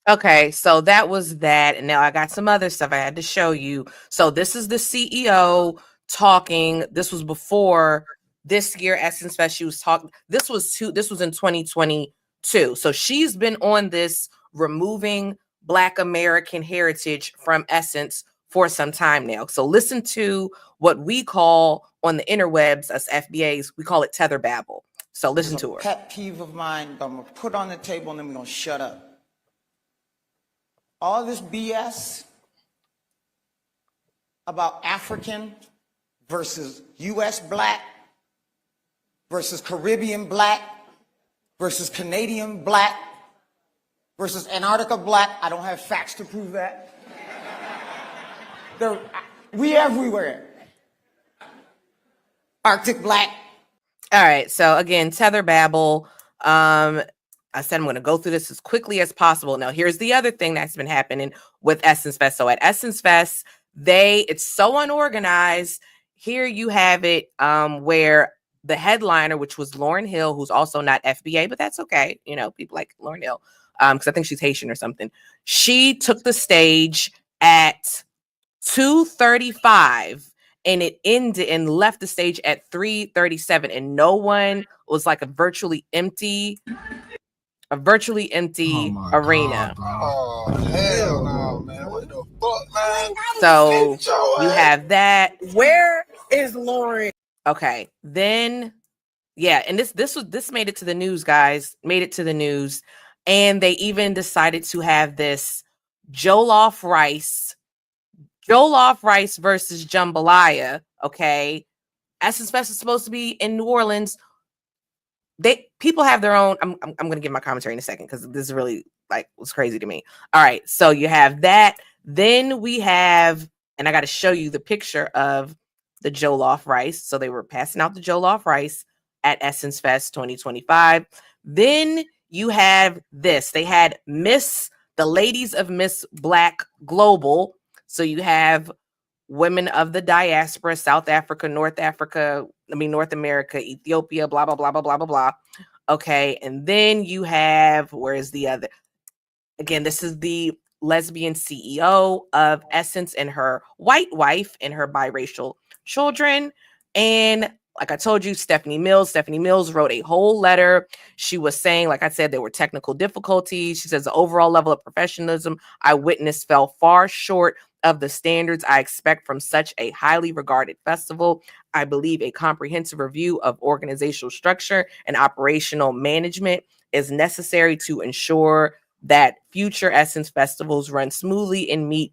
Okay, so that was that. And now I got some other stuff I had to show you. So this is the CEO talking. This was before this year, Essencefest. She was talking. This was in 2022. So she's been on this removing Black American heritage from Essence for some time now. So listen to what we call on the interwebs, as FBAs, we call it tether babble. So listen to her. Pet peeve of mine, I'm going to put on the table and then we're going to shut up. All this BS about African versus U.S. Black versus Caribbean Black versus Canadian Black versus Antarctica Black. I don't have facts to prove that. We everywhere. Arctic Black. All right. So again, tether babble. I said I'm going to go through this as quickly as possible. Now, here's the other thing that's been happening with Essencefest. So at Essencefest, it's so unorganized. Here you have it where the headliner, which was Lauryn Hill, who's also not FBA, but that's okay. You know, people like Lauryn Hill, because I think she's Haitian or something. She took the stage at 2:35. And it ended and left the stage at 3:37, and no one was like a virtually empty arena. Oh, hell no, man. What the fuck, man? So you have that. Where is Lauren? Okay, then yeah, and this made it to the news, guys. Made it to the news, and they even decided to have this jollof rice versus jambalaya. Okay, Essencefest is supposed to be in New Orleans. People have their own. I'm going to give my commentary in a second because this is really was crazy to me. All right, so you have that. Then we have, and I got to show you the picture of the jollof rice. So they were passing out the jollof rice at Essencefest 2025. Then you have this. They had the ladies of Miss Black Global. So you have women of the diaspora, South Africa, North America, Ethiopia, blah, blah, blah, blah, blah, blah, blah. Okay. And then you have, where's the other? Again, this is the lesbian CEO of Essence and her white wife and her biracial children. And like I told you, Stephanie Mills wrote a whole letter. She was saying, like I said, there were technical difficulties. She says the overall level of professionalism I witnessed fell far short of the standards I expect from such a highly regarded festival. I believe a comprehensive review of organizational structure and operational management is necessary to ensure that future Essence festivals run smoothly and meet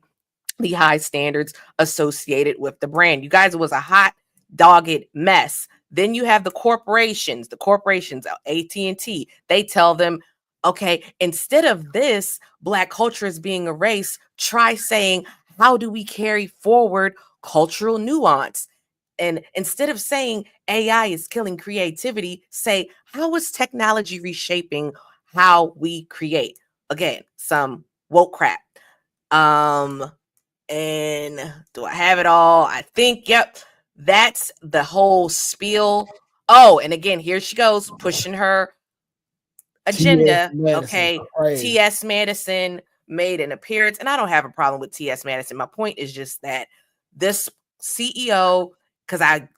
the high standards associated with the brand. You guys, it was a hot dogged mess. Then you have the corporations, AT&T, they tell them, okay, instead of this Black culture is being erased, try saying, how do we carry forward cultural nuance? And instead of saying AI is killing creativity, say, how is technology reshaping how we create? Again, some woke crap. And do I have it all? I think, yep. That's the whole spiel. Oh, and again, here she goes pushing her agenda. Okay. T.S. Madison made an appearance, and I don't have a problem with T.S. Madison. My point is just that this CEO, because I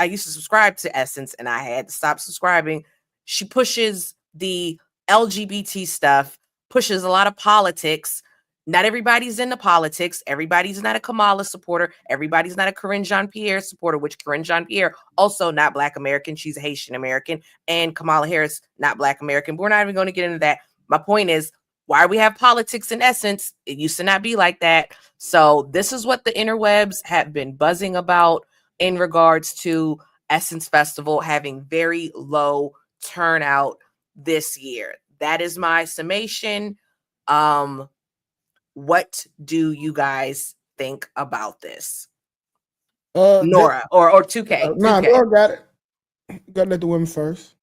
used to subscribe to Essence and I had to stop subscribing. She pushes the LGBT stuff, pushes a lot of politics. Not everybody's into politics. Everybody's not a Kamala supporter. Everybody's not a Corinne Jean-Pierre supporter, which Corinne Jean-Pierre, also not Black American. She's a Haitian American. And Kamala Harris, not Black American. But we're not even going to get into that. My point is, why we have politics in Essence? It used to not be like that. So this is what the interwebs have been buzzing about in regards to Essence Festival having very low turnout this year. That is my summation. What do you guys think about this? Nora or 2K? Nah, Nora got it. Gotta let the women first.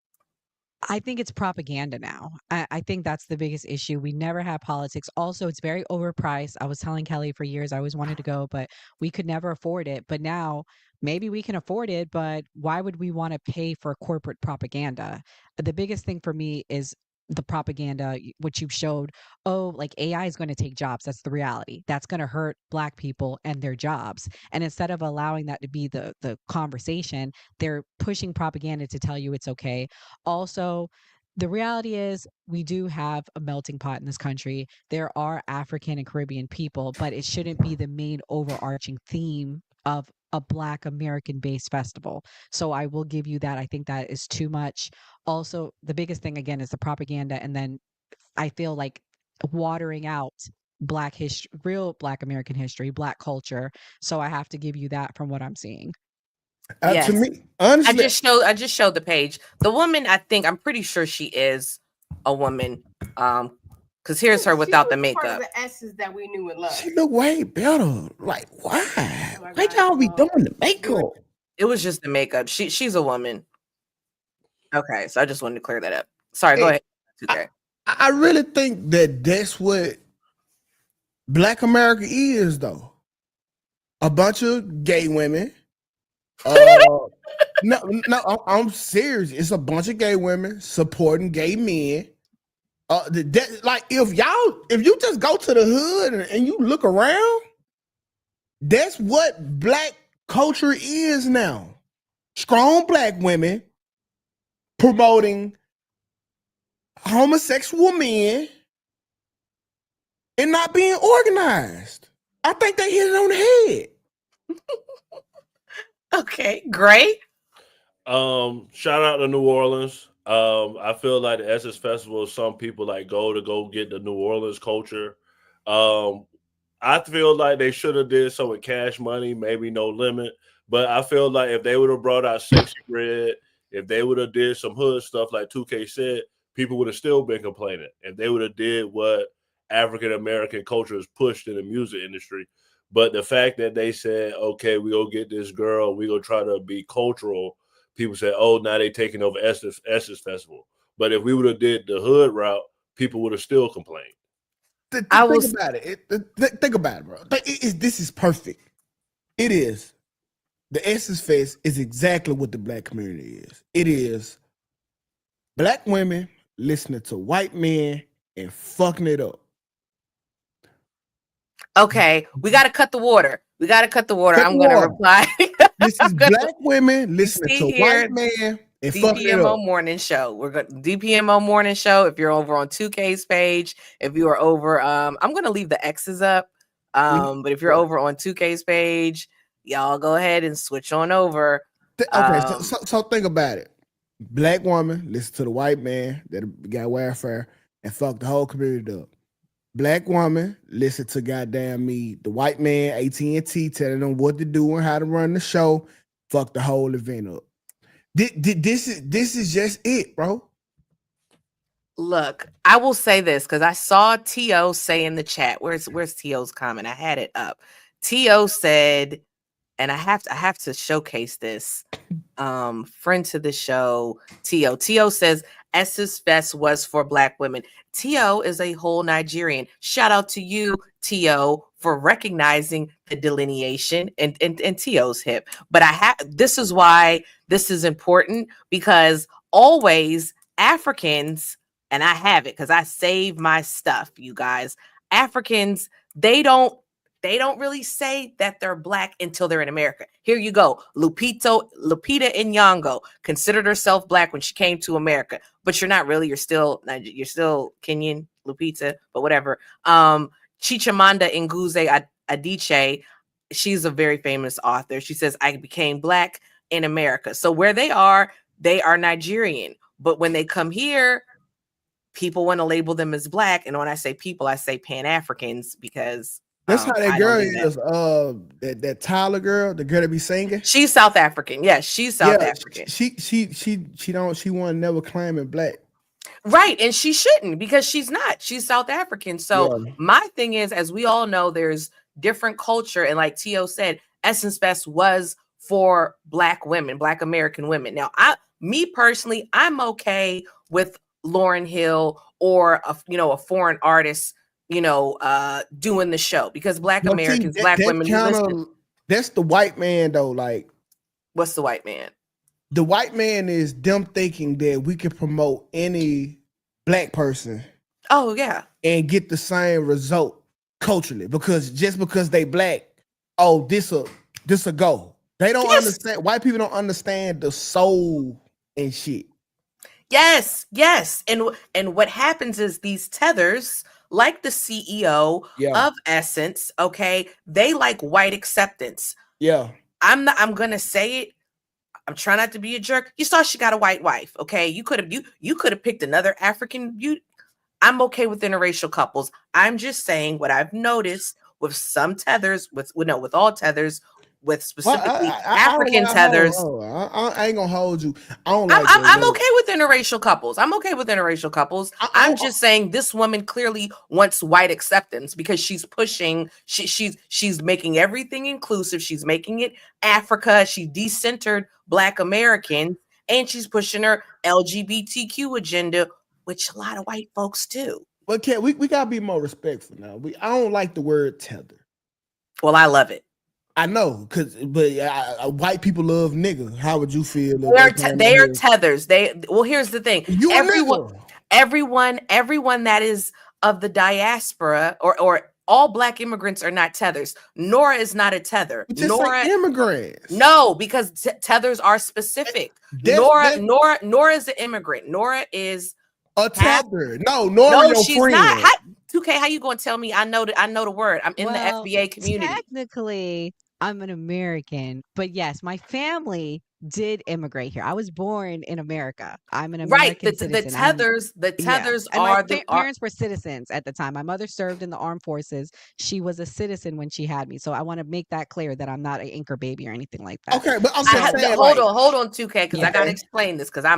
I think it's propaganda now. I think that's the biggest issue. We never had politics. Also, it's very overpriced. I was telling Kelly for years I always wanted to go, but we could never afford it. But now maybe we can afford it, but why would we want to pay for corporate propaganda? The biggest thing for me is the propaganda, which you showed. Oh, like AI is going to take jobs. That's the reality. That's going to hurt Black people and their jobs. And instead of allowing that to be the conversation, they're pushing propaganda to tell you it's okay. Also, the reality is we do have a melting pot in this country. There are African and Caribbean people, but it shouldn't be the main overarching theme of a Black American based festival. So I will give you that. I think that is too much. Also, the biggest thing again is the propaganda. And then I feel like watering out Black history, real Black American history, Black culture. So I have to give you that from what I'm seeing. Yes. To me, honestly, I just showed the page. The woman, I'm pretty sure she is a woman. Because here's her without the makeup. Part of the Essence that we knew and loved. she look way better. Like, why? Why y'all be doing the makeup? It was just the makeup. She's a woman. Okay, so I just wanted to clear that up. Sorry, go ahead. I really think that that's what Black America is, though. A bunch of gay women. No, I'm serious. It's a bunch of gay women supporting gay men. Like if you just go to the hood and you look around, that's what Black culture is now. Strong Black women promoting homosexual men and not being organized. I think they hit it on the head. Okay, great. Shout out to New Orleans. I feel like the Essence Festival, some people like go get the New Orleans culture. I feel like they should have did so with Cash Money, maybe No Limit. But I feel like if they would have brought out Sexy Red, if they would have did some hood stuff like 2K said, people would have still been complaining. If they would have did what African American culture is pushed in the music industry. But the fact that they said, okay, we go get this girl, we go try to be cultural. People say, oh, now they taking over Essence Festival. But if we would have did the hood route, people would have still complained. Think about it, bro. This is perfect. It is. The Essence Fest is exactly what the Black community is. It is Black women listening to white men and fucking it up. Okay, we got to cut the water. I'm going to reply. This is Black women listening to white men and fucking it up. DPMO morning show. We're going DPMO morning show. If you're over on 2K's page, if you are over, I'm going to leave the X's up. But if you're over on 2K's page, y'all go ahead and switch on over. Okay, so think about it. Black woman listen to the white man that got welfare and fuck the whole community up. Black woman listen to goddamn me, the white man, AT&T telling them what to do and how to run the show, fuck the whole event up. This is just it, bro. Look, I will say this because I saw T.O. say in the chat. Where's T.O.'s comment? I had it up. T.O. said, and I have to showcase this. Friend to the show, T.O. T.O. says Essence Fest was for Black women. T.O. is a whole Nigerian. Shout out to you, T.O., for recognizing the delineation and T.O.'s hip. But this is why this is important, because always Africans, and I have it because I save my stuff, you guys. Africans, they don't really say that they're Black until they're in America. Here you go. Lupita Nyong'o considered herself Black when she came to America, but you're not really. You're still Kenyan, Lupita, but whatever. Chimamanda Ngozi Adichie, she's a very famous author. She says, I became Black in America. So where they are Nigerian. But when they come here, people want to label them as Black. And when I say people, I say Pan-Africans because that's how that I girl don't do is. That Tyler girl, the girl that be singing. She's South African. Yes, she's South African. She won't never claiming Black. Right. And she shouldn't because she's not. She's South African. So my thing is, as we all know, there's different culture. And like T.O. said, Essencefest was for Black women, Black American women. Now, me personally, I'm okay with Lauryn Hill or a foreign artist, doing the show because Black Americans, Black women. That's the white man though. Like, what's the white man? The white man is them thinking that we can promote any Black person. Oh yeah, and get the same result culturally because they Black. Oh, this a go. They don't understand. White people don't understand the soul and shit. Yes. And what happens is these tethers, like the CEO of Essence, okay, they like white acceptance. Yeah. I'm gonna say it. I'm trying not to be a jerk. You saw she got a white wife, okay? You could have picked another African. I'm okay with interracial couples. I'm just saying what I've noticed with some tethers, with all tethers, with specifically African tethers. I ain't gonna hold you. I'm okay with interracial couples. I'm just saying this woman clearly wants white acceptance because she's pushing. She's making everything inclusive. She's making it Africa. She decentered Black Americans, and she's pushing her LGBTQ agenda, which a lot of white folks do. But we gotta be more respectful now. I don't like the word tether. Well, I love it. I know, but white people love nigga. How would you feel? They are tethers. Here's the thing. Everyone that is of the diaspora or all Black immigrants are not tethers. Nora is not a tether. Nora like immigrants. No, because tethers are specific. Nora is an immigrant. Nora is a tether. No, she's friend. Not. 2K, how you gonna tell me I know the word? I'm in the FBA community. Technically, I'm an American, but yes, my family did immigrate here. I was born in America. I'm an American citizen. The tethers are my parents were citizens at the time. My mother served in the armed forces. She was a citizen when she had me. So I want to make that clear that I'm not an anchor baby or anything like that. Okay, but I'm saying, hold on, 2K, because I gotta explain this because I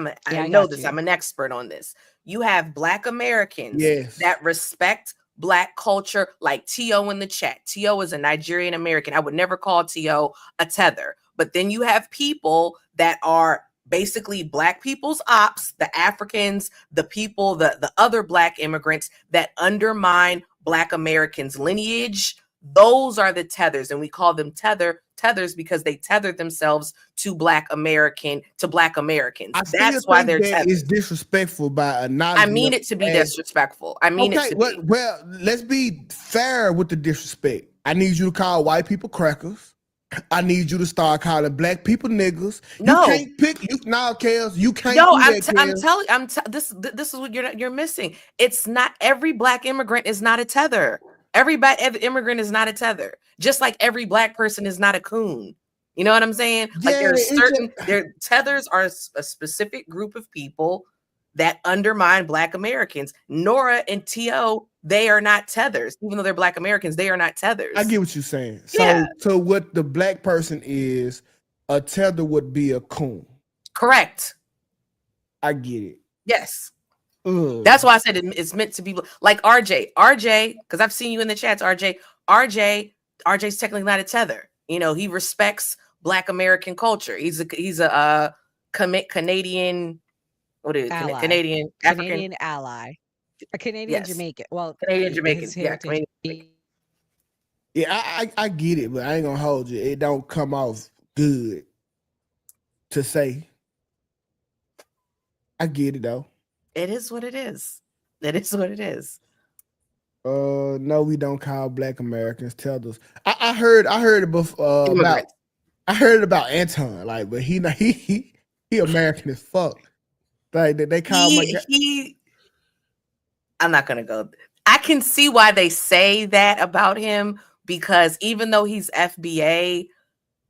know this. I'm an expert on this. You have Black Americans that respect Black culture, like T.O. in the chat. T.O. is a Nigerian American. I would never call T.O. a tether. But then you have people that are basically Black people's ops, the Africans, the people, the other Black immigrants that undermine Black Americans' lineage. Those are the tethers, and we call them tethers because they tether themselves to Black Americans. That's why they're tethers. It's disrespectful by I mean it to be disrespectful. I mean it to be. Well, let's be fair with the disrespect. I need you to call white people crackers. I need you to start calling Black people niggas. No. You can't pick Kels. You can't. No, I'm telling. This is what you're missing. It's not every Black immigrant is not a tether. Every immigrant is not a tether. Just like every Black person is not a coon. You know what I'm saying? Like their tethers are a specific group of people that undermine Black Americans. Nora and T.O., they are not tethers. Even though they're Black Americans, they are not tethers. I get what you're saying. So what the Black person is, a tether would be a coon. Correct. I get it. Yes. That's why I said it's meant to be like RJ, because I've seen you in the chats, RJ's technically not a tether. He respects Black American culture. He's a Canadian. What is it? Canadian African? Canadian ally. A Canadian Jamaican. Well, Canadian Jamaican. Yeah, I get it, but I ain't gonna hold you. It don't come off good to say. I get it though. It is what it is. It is what it is. No, we don't call Black Americans tethers. I heard it before about. Immigrants. I heard about Anton, like, but he American as fuck. Like they call him. I'm not gonna go. I can see why they say that about him, because even though he's FBA,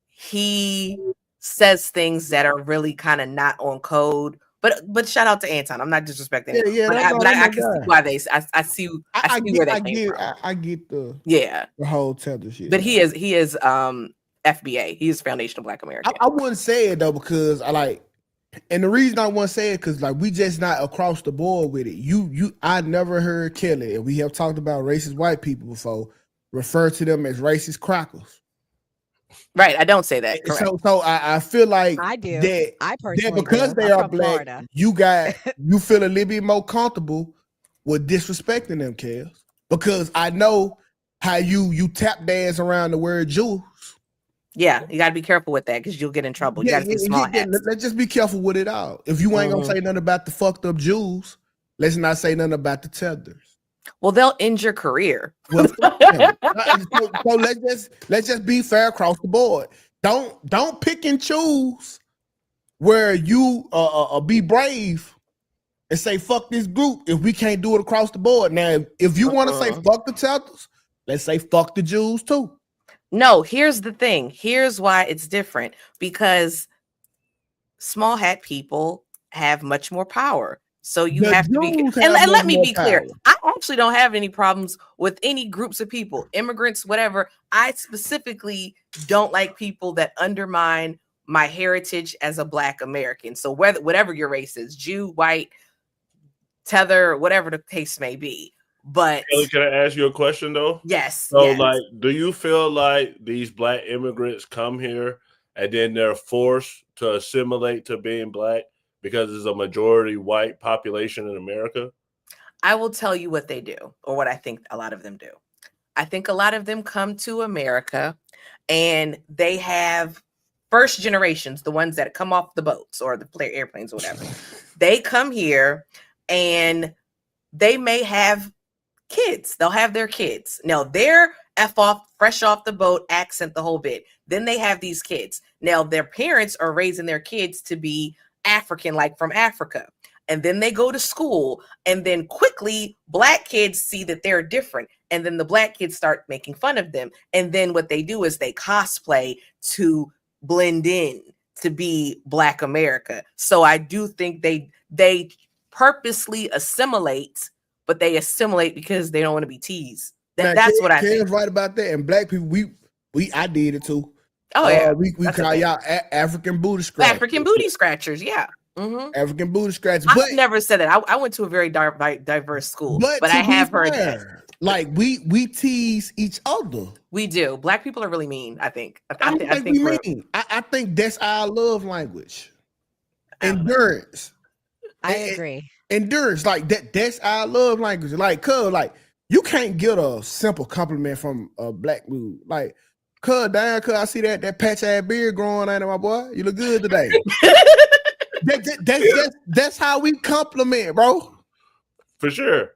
he says things that are really kind of not on code. But shout out to Anton. I'm not disrespecting him. Yeah, but I can see why they. I see where they came from. I get the whole tether shit. But he is FBA. He is Foundational Black American. I wouldn't say it though, because and the reason I wouldn't say it because like we just not across the board with it. I never heard Kelly, and we have talked about racist white people before, refer to them as racist crackers. Right, I don't say that. Correct. So I feel like I do. I that personally because do. they I'm are from Black, Florida. you feel a little bit more comfortable with disrespecting them, Kels, because I know how you tap dance around the word Jews. Yeah, you got to be careful with that because you'll get in trouble. You got to be small. Let's just be careful with it all. If you ain't gonna say nothing about the fucked up Jews, let's not say nothing about the tethers. Well, they'll end your career. Well, so let's just be fair across the board. Don't pick and choose where you be brave and say fuck this group if we can't do it across the board. Now, if you want to say fuck the tethers, let's say fuck the Jews too. No, here's the thing. Here's why it's different, because small hat people have much more power. So you have to be, and let me be clear. I actually don't have any problems with any groups of people, immigrants, whatever. I specifically don't like people that undermine my heritage as a Black American. So whatever your race is, Jew, white, tether, whatever the case may be. But can I ask you a question though? Yes. So yes. like, do you feel like these Black immigrants come here and then they're forced to assimilate to being Black because there's a majority white population in America? I will tell you what they do, or what I think a lot of them do. I think a lot of them come to America and they have first generations, the ones that come off the boats or the airplanes or whatever. They come here and they may have kids. They'll have their kids. Now they're fresh off the boat, accent, the whole bit. Then they have these kids. Now their parents are raising their kids to be African, like from Africa. And then they go to school, and then quickly Black kids see that they're different. And then the Black kids start making fun of them. And then what they do is they cosplay to blend in to be Black America. So I do think they purposely assimilate, but they assimilate because they don't want to be teased. That's what I think. Right about that. And Black people, I did it too. Oh yeah, we call y'all African booty scratchers. African booty scratchers, yeah. Mm-hmm. African booty scratchers. I've never said that. I went to a very diverse school, but I have heard that. Like we tease each other. We do. Black people are really mean. I think. I think we mean. I think that's our love language. Endurance. I agree. Endurance, like that's our love language. Like, cuz, like you can't get a simple compliment from a Black dude. Like, cuz, damn, cuz, I see that patch ass beard growing out of my boy. You look good today. That's how we compliment, bro. For sure.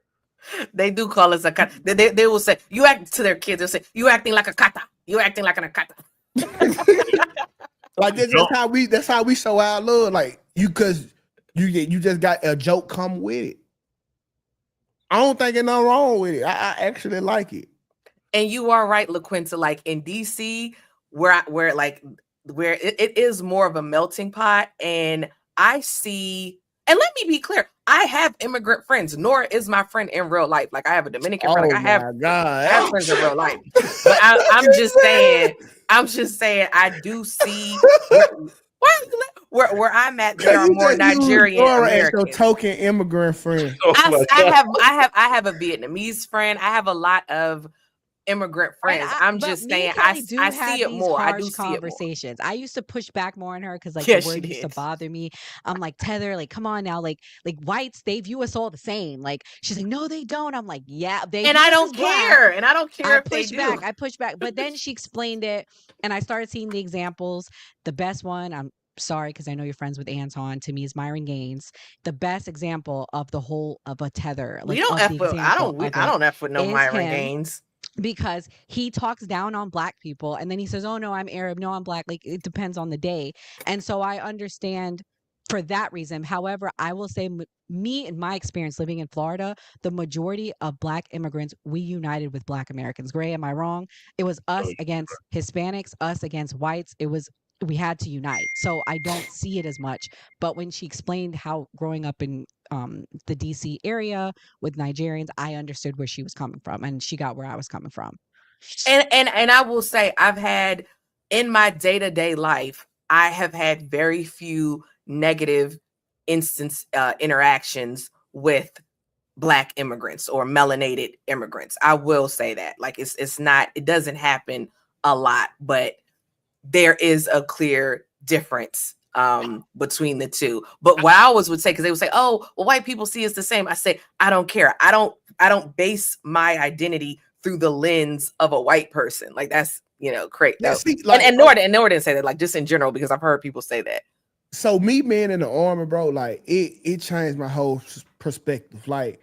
They do call us a kata. They will say, you act to their kids. They'll say, you acting like a kata. You acting like an akata. Like that's how we show our love. Like because you just got a joke come with it. I don't think there's nothing wrong with it. I actually like it. And you are right, LaQuinta. Like in DC, where it is more of a melting pot, and I see. And let me be clear, I have immigrant friends. Nora is my friend in real life. Like I have a Dominican friend. Like, I have friends in real life. But I'm just saying, I do see where I'm at. There are more Nigerian Americans. Your token immigrant friend. I have a Vietnamese friend. I have a lot of immigrant friends. I'm just saying, I see it more. I do see conversations. I used to push back more on her because like yes, the word used to bother me. I'm like, Tether, like, come on now, like whites, they view us all the same. Like she's like, no, they don't. I'm like, yeah, they. And I don't care. And I don't care if they do. I push back. But then she explained it, and I started seeing the examples. The best one, sorry, because I know you're friends with Anton, to me is Myron Gaines. The best example of the whole of a tether, We like don't of F the with, example of I it, don't F with no is Myron him, Gaines. because he talks down on black people and then he says, oh no, I'm Arab, no, I'm black. Like, it depends on the day. And so I understand for that reason. However, I will say, me in my experience living in Florida, the majority of black immigrants, we united with black Americans. Gray, am I wrong? It was us against Hispanics, us against whites. We had to unite. So I don't see it as much. But when she explained how growing up in the DC area with Nigerians, I understood where she was coming from, and she got where I was coming from. And I will say, I've had in my day-to-day life, I have had very few negative interactions with black immigrants or melanated immigrants. I will say that. Like, it doesn't happen a lot, but there is a clear difference between the two. But what I always would say, because they would say, oh, well, white people see us the same. I say, I don't care. I don't base my identity through the lens of a white person. Like, that's, crazy. And Nora didn't say that, like, just in general, because I've heard people say that. So me being in the army, bro, like it changed my whole perspective. Like,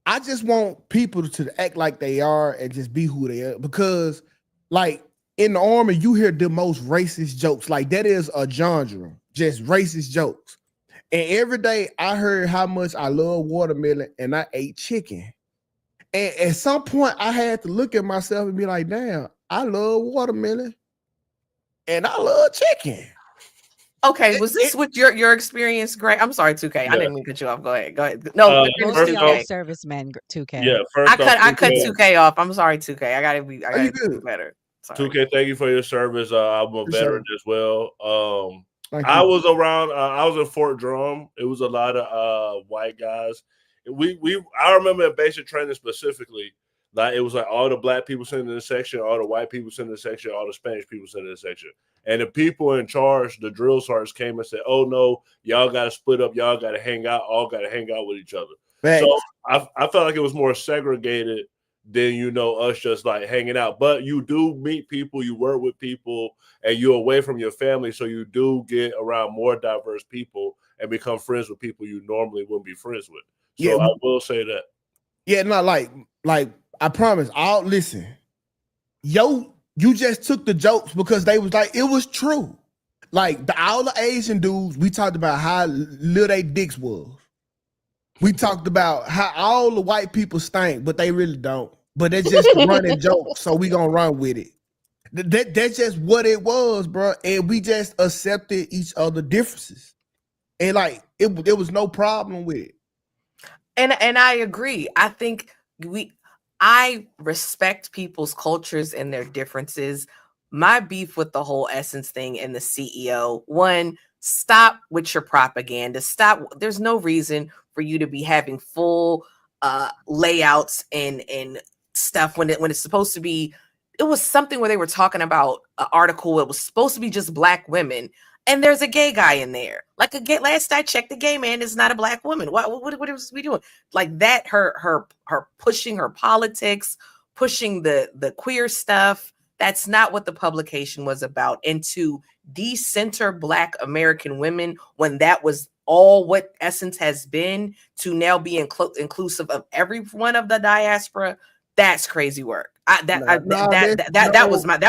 I just want people to act like they are and just be who they are, because like in the army, you hear the most racist jokes. Like, that is a genre, just racist jokes. And every day I heard how much I love watermelon and I ate chicken. And at some point I had to look at myself and be like, damn, I love watermelon and I love chicken. Okay, was this with your experience, Greg? I'm sorry, 2K. Yeah. I didn't mean to cut you off. Go ahead. No, mostly all servicemen, 2K. Yeah, I cut 2K off. I'm sorry, 2K. I gotta be better. Sorry. 2K, thank you for your service. I'm a veteran as well. I was around. I was in Fort Drum. It was a lot of white guys. I remember in basic training specifically, like it was like all the black people sitting in the section, all the white people sitting in the section, all the Spanish people sitting in the section. And the people in charge, the drill sergeants, came and said, "Oh no, y'all got to split up. Y'all got to hang out. All got to hang out with each other." Thanks. So I felt like it was more segregated than us just like hanging out. But you do meet people, you work with people, and you're away from your family, so you do get around more diverse people and become friends with people you normally wouldn't be friends with. So yeah, I will say that. Yeah, no, like I promise. I'll listen. You just took the jokes because they was like, it was true. Like all the Asian dudes, we talked about how little they dicks was. We talked about how all the white people stink, but they really don't. But they're just running jokes, so we gonna run with it. That's just what it was, bro. And we just accepted each other differences, and like there was no problem with it. And I agree. I think I respect people's cultures and their differences. My beef with the whole Essence thing and the CEO, one, stop with your propaganda. Stop. There's no reason for you to be having full layouts and stuff when it's supposed to be. It was something where they were talking about an article. It was supposed to be just black women, and there's a gay guy in there. Like last I checked, the gay man is not a black woman. What is we doing? Like that? Her pushing her politics, pushing the queer stuff. That's not what the publication was about. And to decenter Black American women when that was all what Essence has been, to now be inclusive of everyone of the diaspora, that's crazy work. That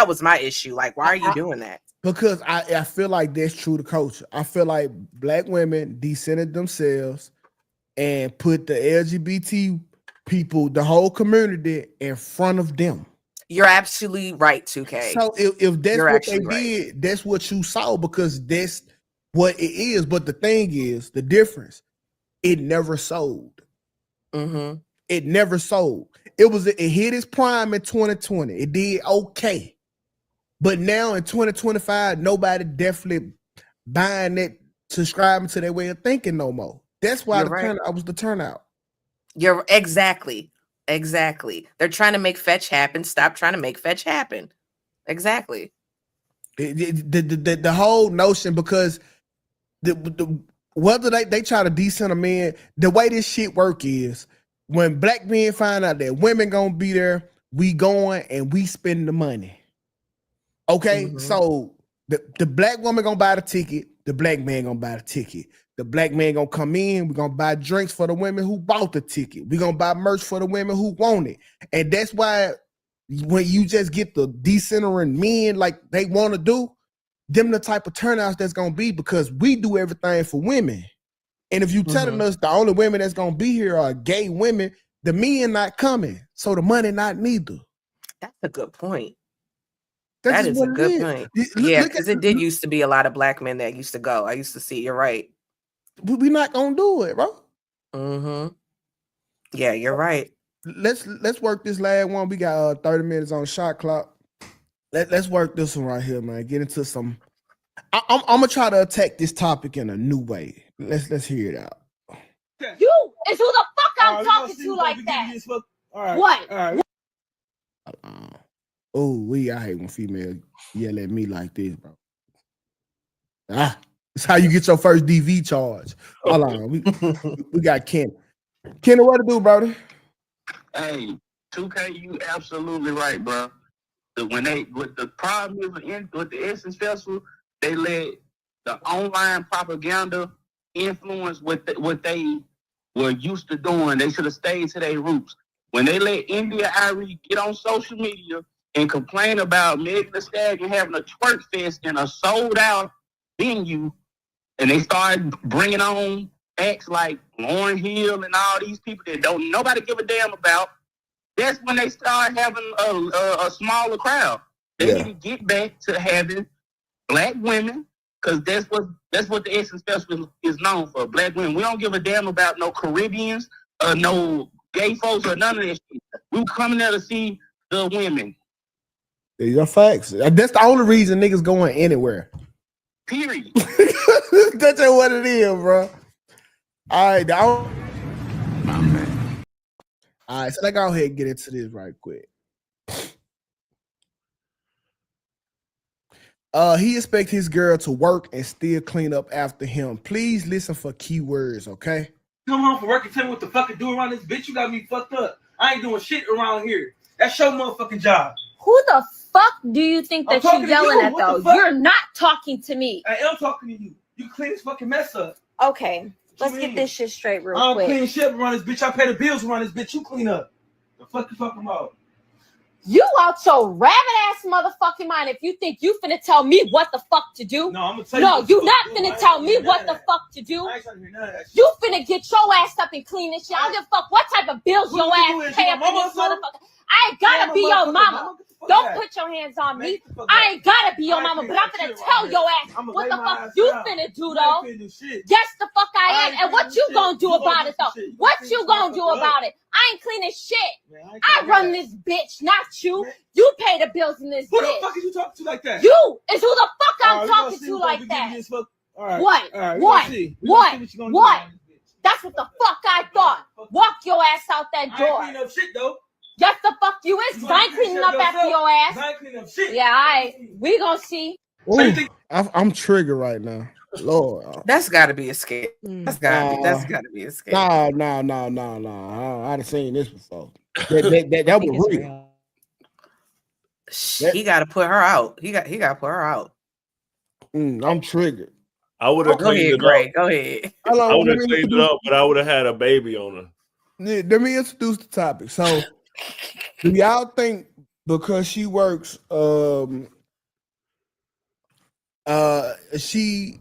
was my issue. Like, why are you doing that? Because I feel like that's true to culture. I feel like black women decentered themselves and put the LGBT people, the whole community, in front of them. You're absolutely right, 2K. So if that's what they did, that's what you saw, because that's what it is. But the thing is, the difference, it never sold. Mm-hmm. It never sold. It hit its prime in 2020. It did okay. But now in 2025, nobody definitely buying it, subscribing to their way of thinking no more. That's why turnout was the turnout. You're exactly. They're trying to make fetch happen. Stop trying to make fetch happen. Exactly. The whole notion, because whether they try to decenter men, the way this shit work is when black men find out that women gonna be there, we going and we spend the money. Okay, so the black woman gonna buy the ticket, the black man gonna buy the ticket. The black man gonna come in, we're gonna buy drinks for the women who bought the ticket. We're gonna buy merch for the women who want it. And that's why when you just get the decentering men like they want to do, them the type of turnouts that's gonna be, because we do everything for women. And if you telling us the only women that's gonna be here are gay women, the men not coming, so the money not neither. That's a good point. That's That is a good point. Yeah, because it did used to be a lot of black men that used to go. I used to see. You're right. We not gonna do it, bro. Yeah, you're right. Let's work this last one. We got 30 minutes on the shot clock. Let's work this one right here, man. Get into some. I'm gonna try to attack this topic in a new way. Let's hear it out. You is who the fuck I'm talking to like that. All right. What? All right. I hate when females yell at me like this, bro. It's how you get your first DV charge. Hold on, we got Ken. Kenny, what to do, brother? Hey, 2K, you absolutely right, bro. With the problem is with the Essence Festival, they let the online propaganda influence what they were used to doing. They should have stayed to their roots. When they let India Irie get on social media and complain about Megan Thee Stallion having a twerk fest in a sold-out venue, and they started bringing on acts like Lauryn Hill and all these people that don't nobody give a damn about, that's when they start having a smaller crowd. They need to get back to having black women, because that's what the Essence Festival is known for, black women. We don't give a damn about no Caribbeans, no gay folks, or none of that shit. We coming there to see the women. These are facts. That's the only reason niggas going anywhere. Period. That's what it is, bro. All right, my man. All right, so let's go ahead and get into this right quick. He expects his girl to work and still clean up after him. Please listen for keywords, okay? Come home from work and tell me what the fuck to do around this bitch. You got me fucked up. I ain't doing shit around here. That's your motherfucking job. Who the fuck do you think that you're yelling at, though? You're not talking to me. I am talking to you. You clean this fucking mess up. Okay, let's get this shit straight real quick. I don't clean shit around this bitch. I pay the bills around this bitch. You clean up. The fuck you talking about? You out your rabbit ass motherfucking mind if you think you finna tell me what the fuck to do. No, I'm gonna tell you. No, you not finna tell me what the fuck to do. I ain't trying to hear none of that shit. You finna get your ass up and clean this shit. I don't give a fuck what type of bills your ass pay up in this motherfucker. I ain't gotta be your mama. Don't put your hands on me. I ain't gotta be your mama, but I'm finna tell your ass what the fuck you finna do, though. Yes, the fuck I am. And what you gonna do about it, though? What you gonna do about it? I ain't cleaning shit. I run this bitch, not you. You pay the bills in this bitch. Who the fuck is you talking to like that? You is who the fuck I'm talking to like that. What? That's what the fuck I thought. Walk your ass out that door. I ain't clean up shit, though. Yes, the fuck you is. I ain't cleaning up after your ass. I ain't cleaning up shit. Yeah, all right. We gonna see. Ooh, I'm triggered right now. Lord. That's gotta be a skit. That's gotta be a skit. No. I done seen this before. That was real. He gotta put her out. He gotta put her out. I'm triggered. I would have cleaned it up. Go ahead. I would have cleaned it up, but I would have had a baby on her. Let me introduce the topic. So, do y'all think because she works, she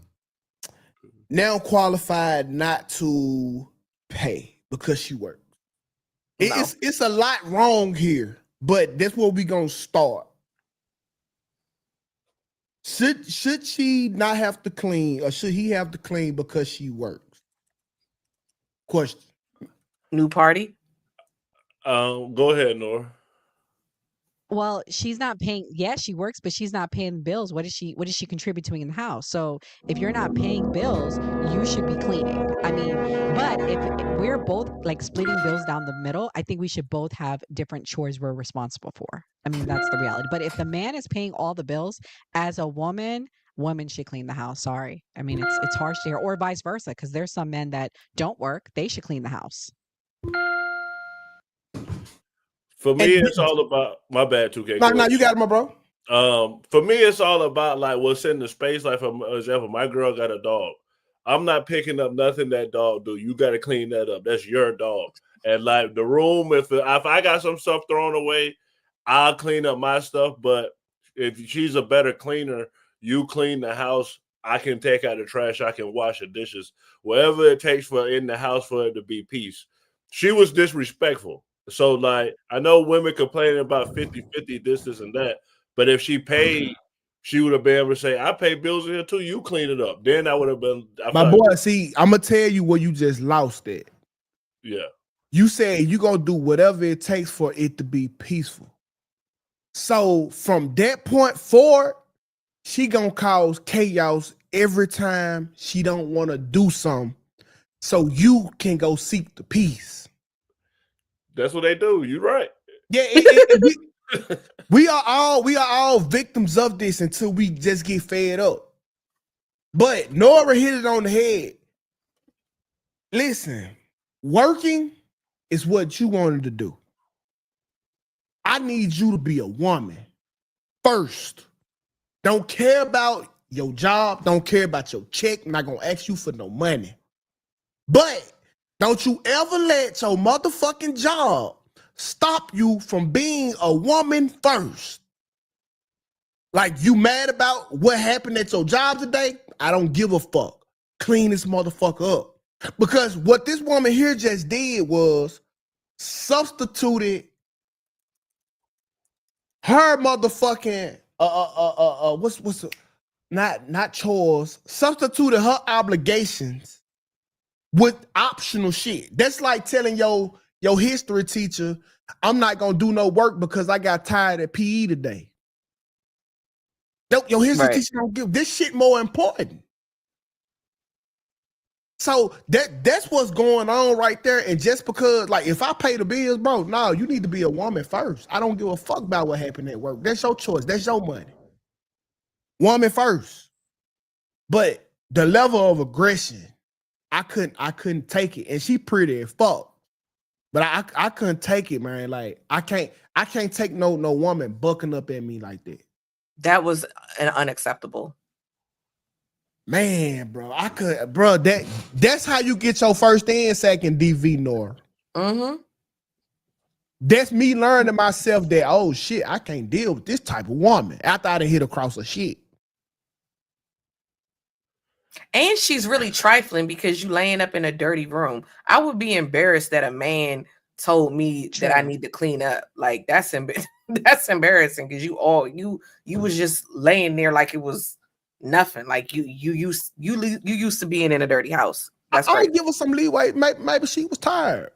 now qualified not to pay because she works? It's a lot wrong here, but that's where we gonna start. Should she not have to clean, or should he have to clean because she works? Question. New party. Go ahead, Nora. Well, she's not paying. Yeah, she works, but she's not paying bills. What is she contributing in the house? So if you're not paying bills, you should be cleaning. I mean, but if we're both like splitting bills down the middle, I think we should both have different chores we're responsible for. I mean, that's the reality. But if the man is paying all the bills, as a woman should clean the house. Sorry. I mean, it's harsh to hear, or vice versa, because there's some men that don't work. They should clean the house. For me, it's all about my bad. 2K. No, you got it, my bro. For me, it's all about like what's in the space. Like, for example, my girl got a dog. I'm not picking up nothing that dog do. You got to clean that up. That's your dog. And like the room, if I got some stuff thrown away, I'll clean up my stuff. But if she's a better cleaner, you clean the house. I can take out the trash. I can wash the dishes. Whatever it takes for in the house for it to be peace. She was disrespectful. So like, I know women complaining about 50-50 this and that. But if she paid, she would have been able to say, I pay bills here too. You clean it up. Then I would have been. My boy, see, I'm going to tell you where you just lost it. Yeah. You said you going to do whatever it takes for it to be peaceful. So from that point forward, she going to cause chaos every time she don't want to do something so you can go seek the peace. That's what they do. You're right. Yeah, we are all victims of this until we just get fed up. But Nora hit it on the head. Listen, working is what you wanted to do. I need you to be a woman first. Don't care about your job. Don't care about your check. I'm not going to ask you for no money. But don't you ever let your motherfucking job stop you from being a woman first. Like, you mad about what happened at your job today? I don't give a fuck. Clean this motherfucker up. Because what this woman here just did was substituted her motherfucking not chores, substituted her obligations with optional shit. That's like telling your history teacher, I'm not gonna do no work because I got tired at PE today. Your history teacher don't give this shit more important. So that's what's going on right there. And just because, like, if I pay the bills, bro, no, you need to be a woman first. I don't give a fuck about what happened at work. That's your choice. That's your money. Woman first. But the level of aggression, I couldn't take it. And she pretty as fuck. But I couldn't take it, man. Like, I can't take no woman bucking up at me like that. That was unacceptable. Man, bro, that's how you get your first and second DV, Nora. Mm-hmm. That's me learning myself that, oh shit, I can't deal with this type of woman after I done hit across a shit. And she's really trifling because you laying up in a dirty room. I would be embarrassed that a man told me that I need to clean up. Like, that's embarrassing because you was just laying there like it was nothing. Like you used to being in a dirty house. That's I give her some leeway. Maybe she was tired.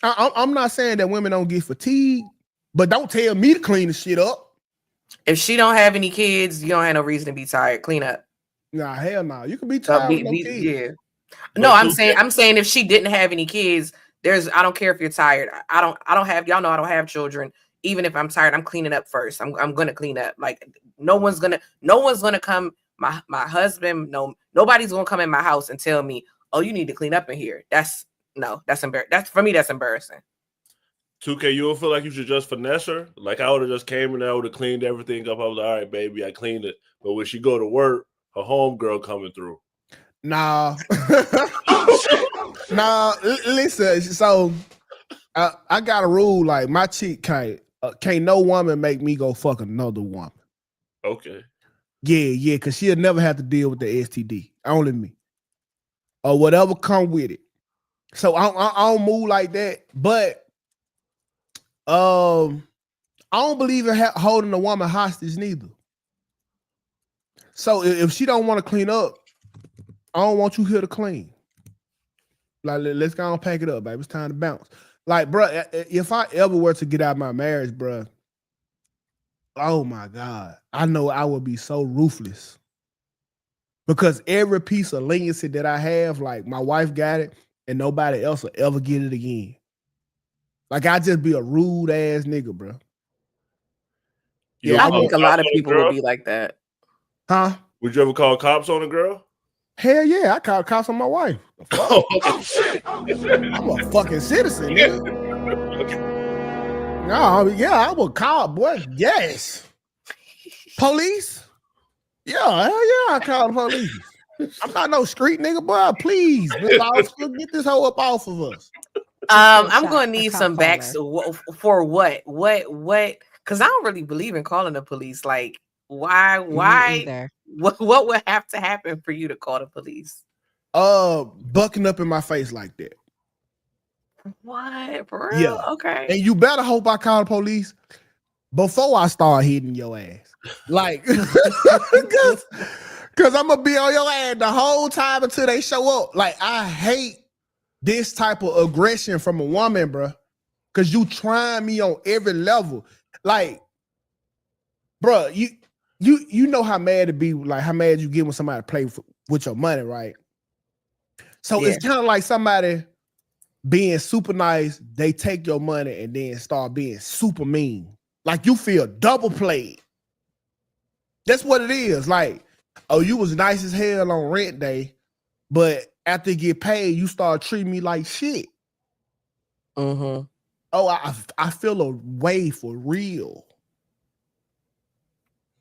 I'm not saying that women don't get fatigued, but don't tell me to clean the shit up. If she don't have any kids, you don't have no reason to be tired. Clean up. Nah, hell no. You can be tired with no kids. Yeah. No, I'm saying if she didn't have any kids, I don't care if you're tired. I don't have, y'all know I don't have children. Even if I'm tired, I'm cleaning up first. I'm gonna clean up. Like, no one's gonna come. My husband, nobody's gonna come in my house and tell me, oh, you need to clean up in here. That's embarrassing. That's for me, that's embarrassing. 2K, you don't feel like you should just finesse her? Like, I would have just came in there, I would have cleaned everything up. I was like, all right, baby, I cleaned it. But when she go to work, her homegirl coming through. Nah. Nah, listen, so I got a rule, like, my chick can't no woman make me go fuck another woman. Okay. Yeah, because she'll never have to deal with the STD. Only me. Or whatever come with it. So I don't move like that. But I don't believe in holding a woman hostage neither. So if she don't want to clean up, I don't want you here to clean. Like, let's go and pack it up, baby. It's time to bounce. Like, bro, if I ever were to get out of my marriage, bro, oh my God, I know I would be so ruthless. Because every piece of leniency that I have, like, my wife got it, and nobody else will ever get it again. Like, I just be a rude ass nigga, bro. Yeah, I think a lot of people will be like that. Huh? Would you ever call cops on a girl? Hell yeah, I call cops on my wife. Oh, shit. I'm a fucking citizen, nigga. No, yeah, I would call, boy. Yes. Police? Yeah, hell yeah, I call the police. I'm not no street nigga, boy. Please, Mr. Officer, get this hoe up off of us. I'm gonna need some backs for what? Because I don't really believe in calling the police. Like, why? What would have to happen for you to call the police? Bucking up in my face like that. What? For real? Yeah. Okay. And you better hope I call the police before I start hitting your ass. Like, because I'm gonna be on your ass the whole time until they show up. Like, I hate this type of aggression from a woman, bro. Cause you trying me on every level. Like, bro, you know how mad it be, like how mad you get when somebody play with your money, right? So it's kind of like somebody being super nice, they take your money and then start being super mean. Like you feel double played. That's what it is. Like, oh, you was nice as hell on rent day, but after you get paid, you start treating me like shit. Mm-hmm. Oh, I feel a way for real.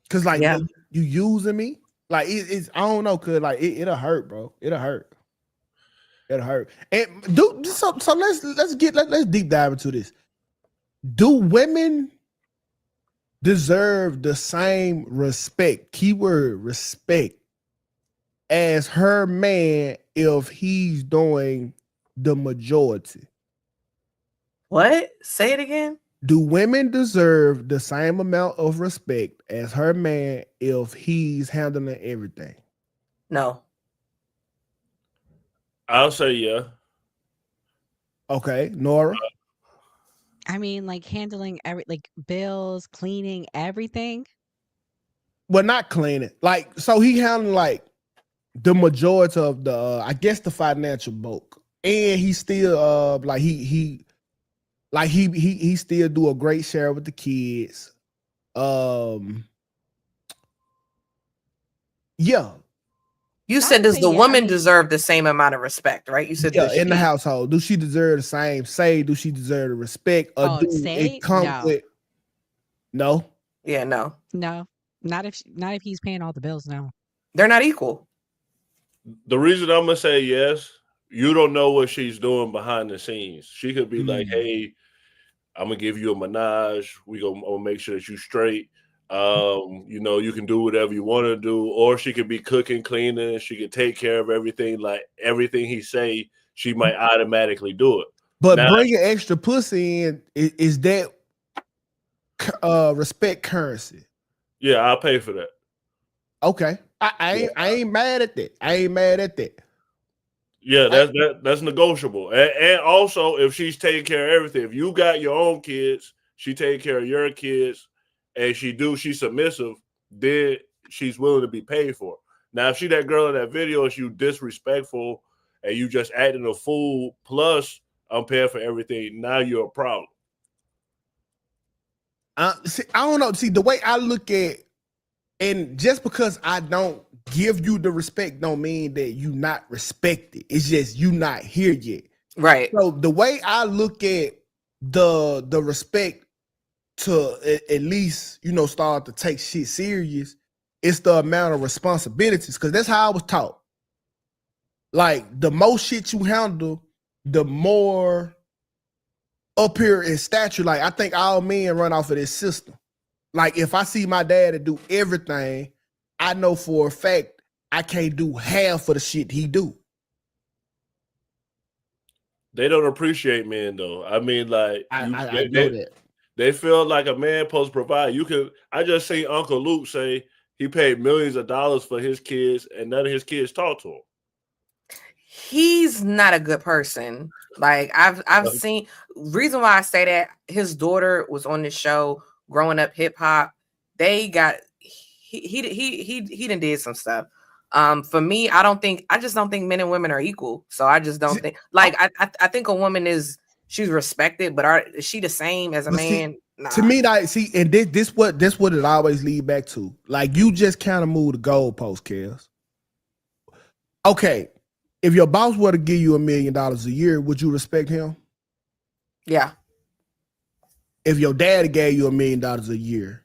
Cause like you using me, like it's I don't know, cause like it'll hurt, bro. It'll hurt. And so let's deep dive into this. Do women deserve the same respect, keyword respect, as her man if he's doing the majority? What? Say it again. Do women deserve the same amount of respect as her man if he's handling everything? No. I'll say yeah. Okay, Nora. I mean, like handling like bills, cleaning, everything. Well, not cleaning. Like, so he handling like the majority of the, I guess, the financial bulk, and he still, like he still do a great share with the kids. Yeah. You said, does the woman deserve the same amount of respect, right? You said, yeah, in the household. Do she deserve the same? Say, do she deserve the respect? Or do it come with? No. Yeah, no. No. Not if he's paying all the bills. No. They're not equal. The reason I'm gonna say yes, you don't know what she's doing behind the scenes. She could be like, hey, I'm gonna give you a menage. I'm gonna make sure that you straight. You know, you can do whatever you want to do, or she could be cooking, cleaning. She could take care of everything. Like everything he say, she might automatically do it. But now, bringing extra pussy in is that respect currency? Yeah, I'll pay for that. Okay, I ain't mad at that. I ain't mad at that. Yeah, that's negotiable. And also, if she's taking care of everything, if you got your own kids, she taking care of your kids, and she's submissive, then she's willing to be paid for. Now, if she that girl in that video, is you disrespectful and you just acting a fool, plus I'm paying for everything, now you're a problem. See, I don't know. See, the way I look at, and just because I don't give you the respect don't mean that you not respected. It's just you not here yet. Right. So the way I look at the respect to at least, you know, start to take shit serious, it's the amount of responsibilities, because that's how I was taught. Like, the more shit you handle, the more up here in stature. Like, I think all men run off of this system. Like, if I see my dad do everything, I know for a fact I can't do half of the shit he do. They don't appreciate men, though. I mean, like, I know that. They feel like a man supposed to provide. I just seen Uncle Luke say he paid millions of dollars for his kids, and none of his kids talk to him. He's not a good person. Like, I've seen, reason why I say that, his daughter was on this show, Growing Up Hip Hop. They got he done did some stuff. For me, I just don't think men and women are equal. So I just don't think, like, I think a woman she's respected, but is she the same as a man? Nah. To me, and this what it always lead back to. Like, you just kind of move the goalpost, Kels. Okay, if your boss were to give you $1 million a year, would you respect him? Yeah. If your dad gave you $1 million a year,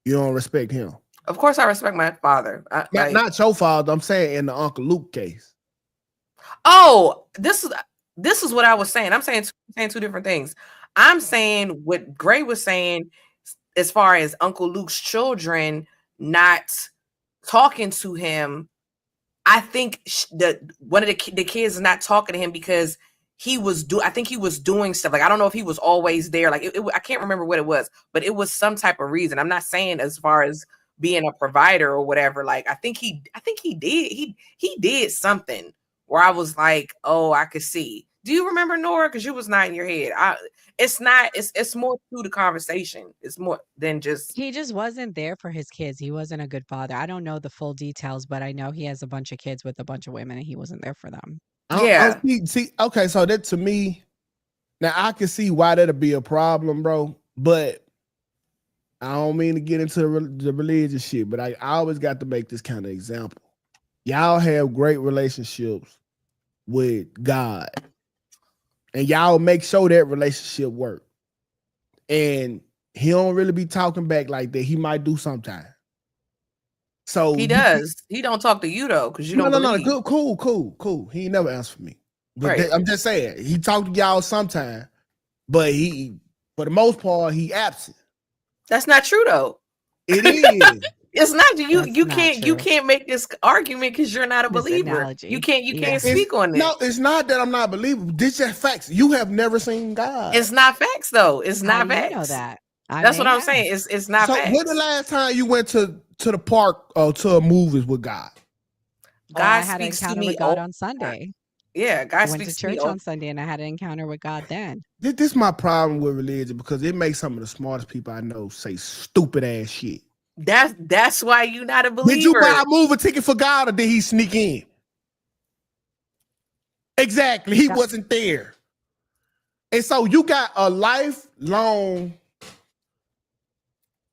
You don't respect him. Of course, I respect my father. Not your father. I'm saying in the Uncle Luke case. Oh, this is what I was saying. I'm saying two different things. I'm saying what Gray was saying as far as Uncle Luke's children not talking to him. I think one of the kids is not talking to him because I think he was doing stuff. Like, I don't know if he was always there. Like, I can't remember what it was, but it was some type of reason. I'm not saying as far as being a provider or whatever. Like, I think he did something where I was like, oh, I could see. Do you remember, Nora? Because you was not in your head. It's more to the conversation. It's more than just. He just wasn't there for his kids. He wasn't a good father. I don't know the full details, but I know he has a bunch of kids with a bunch of women and he wasn't there for them. Yeah. See, okay, so that to me, now I can see why that'd be a problem, bro. But I don't mean to get into the religious shit, but I always got to make this kind of example. Y'all have great relationships with God, and y'all make sure that relationship work. And he don't really be talking back like that. He might do sometime. So he does. He don't talk to you though, because you don't believe. No. Cool. He ain't never answered me. But Right. I'm just saying, he talked to y'all sometime, but he, for the most part, he absent. That's not true though. It is. It's not. You true. can't make this argument because you're not a believer. Analogy. You can't speak on this. No, it's not that I'm not believable. This is facts. You have never seen God. It's not facts though. It's How not do you facts. know that? That's what I'm saying. It's not facts. When the last time you went to the park or to a movies with God? I had an encounter with God on Sunday. Yeah, God I went to church on Sunday and I had an encounter with God then. This is my problem with religion, because it makes some of the smartest people I know say stupid ass shit. That's why you're not a believer. Did you buy a movie ticket for God, or did he sneak in? Exactly. He wasn't there. And so you got a lifelong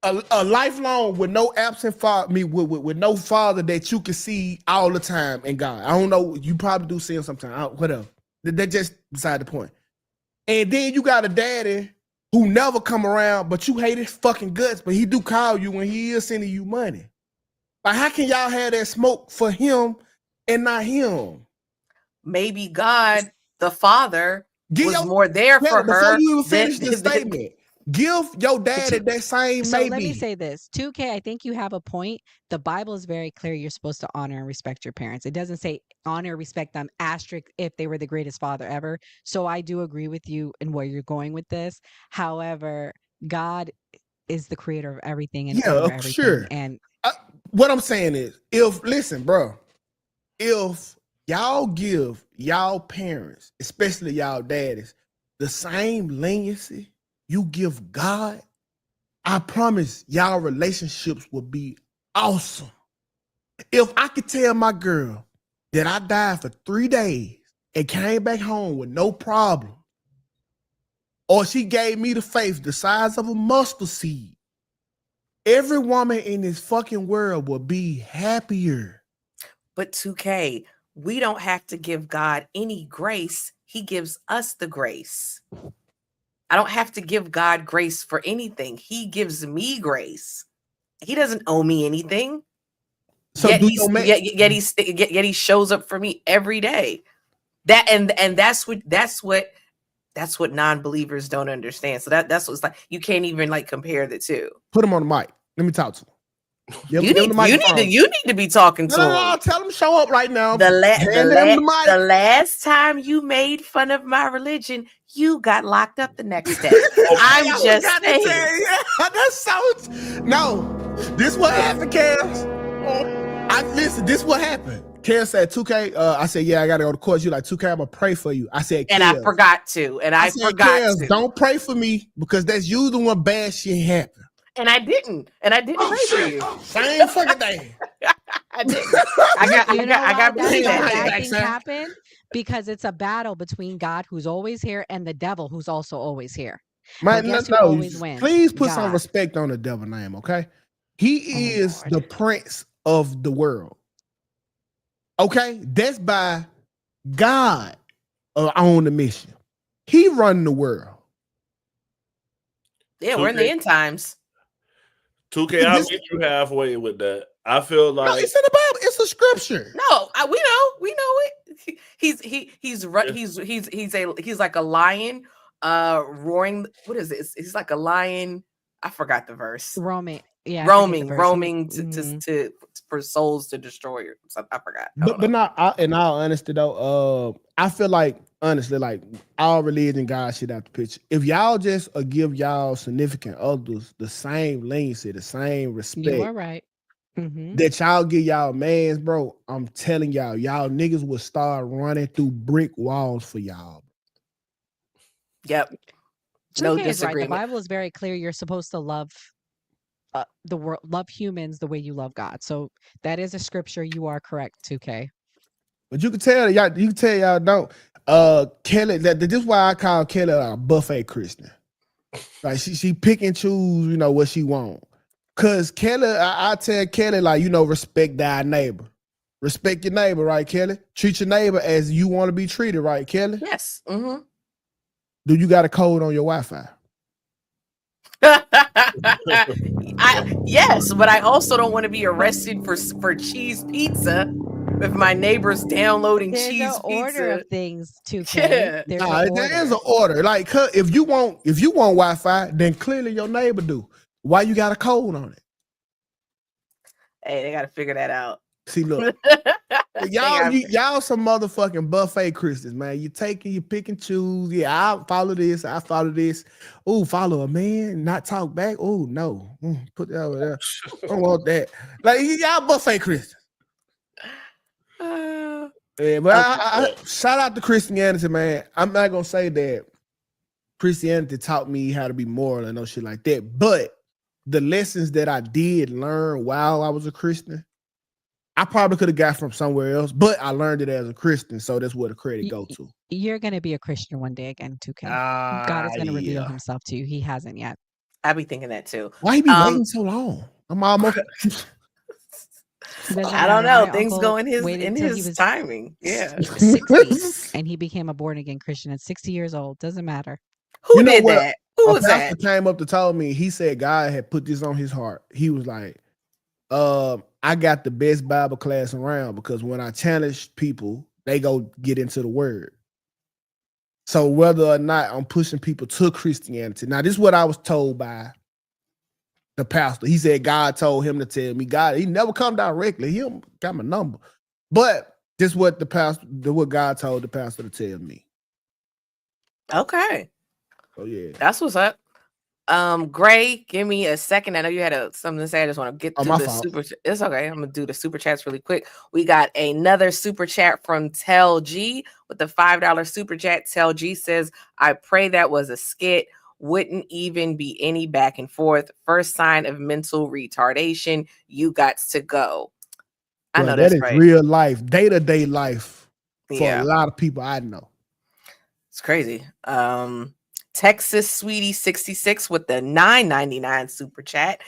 with no absent father, with no father that you can see all the time in God. I don't know. You probably do see him sometimes. Whatever. That's just beside the point. And then you got a daddy who never come around, but you hate his fucking guts, but he do call you when he is sending you money. Like, how can y'all have that smoke for him and not him? Maybe God, the Father, was more there for her. Before you even finish the statement, give your daddy that same So maybe. let me say this. 2K, I think you have a point. The Bible is very clear. You're supposed to honor and respect your parents. It doesn't say honor, respect them, asterisk, if they were the greatest father ever. So I do agree with you in where you're going with this. However, God is the creator of everything and over everything. Sure. And what I'm saying is, listen, bro, if y'all give y'all parents, especially y'all daddies, the same leniency you give God, I promise y'all relationships will be awesome. If I could tell my girl that I died for 3 days and came back home with no problem, or she gave me the faith the size of a mustard seed, every woman in this fucking world will be happier. But 2K, we don't have to give God any grace. He gives us the grace. I don't have to give God grace for anything. He gives me grace. He doesn't owe me anything. So yet he shows up for me every day. That's what non-believers don't understand. So that's what's like. You can't even like compare the two. Put him on the mic. Let me talk to him. You need to be talking to him. No, tell him to show up right now. The last time you made fun of my religion, you got locked up the next day. I'm just saying. That's so. No, this what happened, Kels. Listen. This what happened. Kels said, "2K." I said, "Yeah, I gotta go to court." You like, "2K, I'm gonna pray for you." I said, and I forgot to. And I forgot Kels, to. Don't pray for me because that's usually when bad shit happens. And I didn't pray for you. Same fucking thing. I didn't. I got bad things happen because it's a battle between God, who's always here, and the devil, who's also always here. Always wins? Please put some respect on the devil name, okay? He is the prince of the world. Okay? That's by God on the mission. He run the world. Yeah, we're in the end times. 2K, I'll meet you halfway with that. I feel like no, it's in the Bible. It's a scripture. No, we know it. He's like a lion, roaring. What is this? He's like a lion. I forgot the verse. Roaming to for souls to destroy. I forgot. But not in all honesty though, I feel like honestly, like all religion, God shit out the picture. If y'all just give y'all significant others the same leniency, the same respect, you are right. That y'all give y'all mans, bro. I'm telling y'all niggas will start running through brick walls for y'all. Yep. No disagreement. Right. The Bible is very clear. You're supposed to love the world, love humans the way you love God. So that is a scripture. You are correct, 2K. But you can tell y'all don't. Kelly, this is why I call Kelly a buffet Christian. Like she pick and choose, you know, what she want. Cause Kelly, I tell Kelly, like, you know, respect thy neighbor. Respect your neighbor, right, Kelly? Treat your neighbor as you want to be treated, right, Kelly? Yes. Do you got a code on your Wi-Fi? Yes, but I also don't want to be arrested for cheese pizza if my neighbor's downloading There's cheese an pizza. Order of things, 2K. Yeah. There is an order. Like, if you want Wi-Fi, then clearly your neighbor do. Why you got a code on it? Hey, they got to figure that out. See, look, y'all some motherfucking buffet Christians, man. You pick and choose. Yeah, I follow this. I follow this. Oh, follow a man, not talk back. Oh, no. Put that over there. I don't want that. Like, y'all buffet Christians. Yeah, but I shout out to Christianity, man. I'm not gonna say that Christianity taught me how to be moral and no shit like that. But the lessons that I did learn while I was a Christian, I probably could have got from somewhere else, but I learned it as a Christian, so that's where the credit go to. You're gonna be a Christian one day again, 2K. God is gonna reveal himself to you. He hasn't yet. I be thinking that too. Why he be waiting so long? I'm almost. I don't know. Things go in his timing. Yeah. 60, and he became a born again Christian at 60 years old. Doesn't matter. Who did that? Who was that? Came up to tell me. He said God had put this on his heart. He was like, I got the best Bible class around because when I challenge people, they go get into the word. So whether or not I'm pushing people to Christianity. Now, this is what I was told by the pastor. He said God told him to tell me. God, he never come directly. He got my number. But this is what what God told the pastor to tell me. Okay. Oh yeah. That's what's up. Gray, give me a second. I know you had something to say. I just want to get to the super. It's okay. I'm gonna do the super chats really quick. We got another super chat from Tel G with the $5 super chat. Tel G says, "I pray that was a skit. Wouldn't even be any back and forth. First sign of mental retardation. You got to go." I know that's right. Real life, day-to-day life for a lot of people I know. It's crazy. Texas Sweetie 66 with the $9.99 super chat.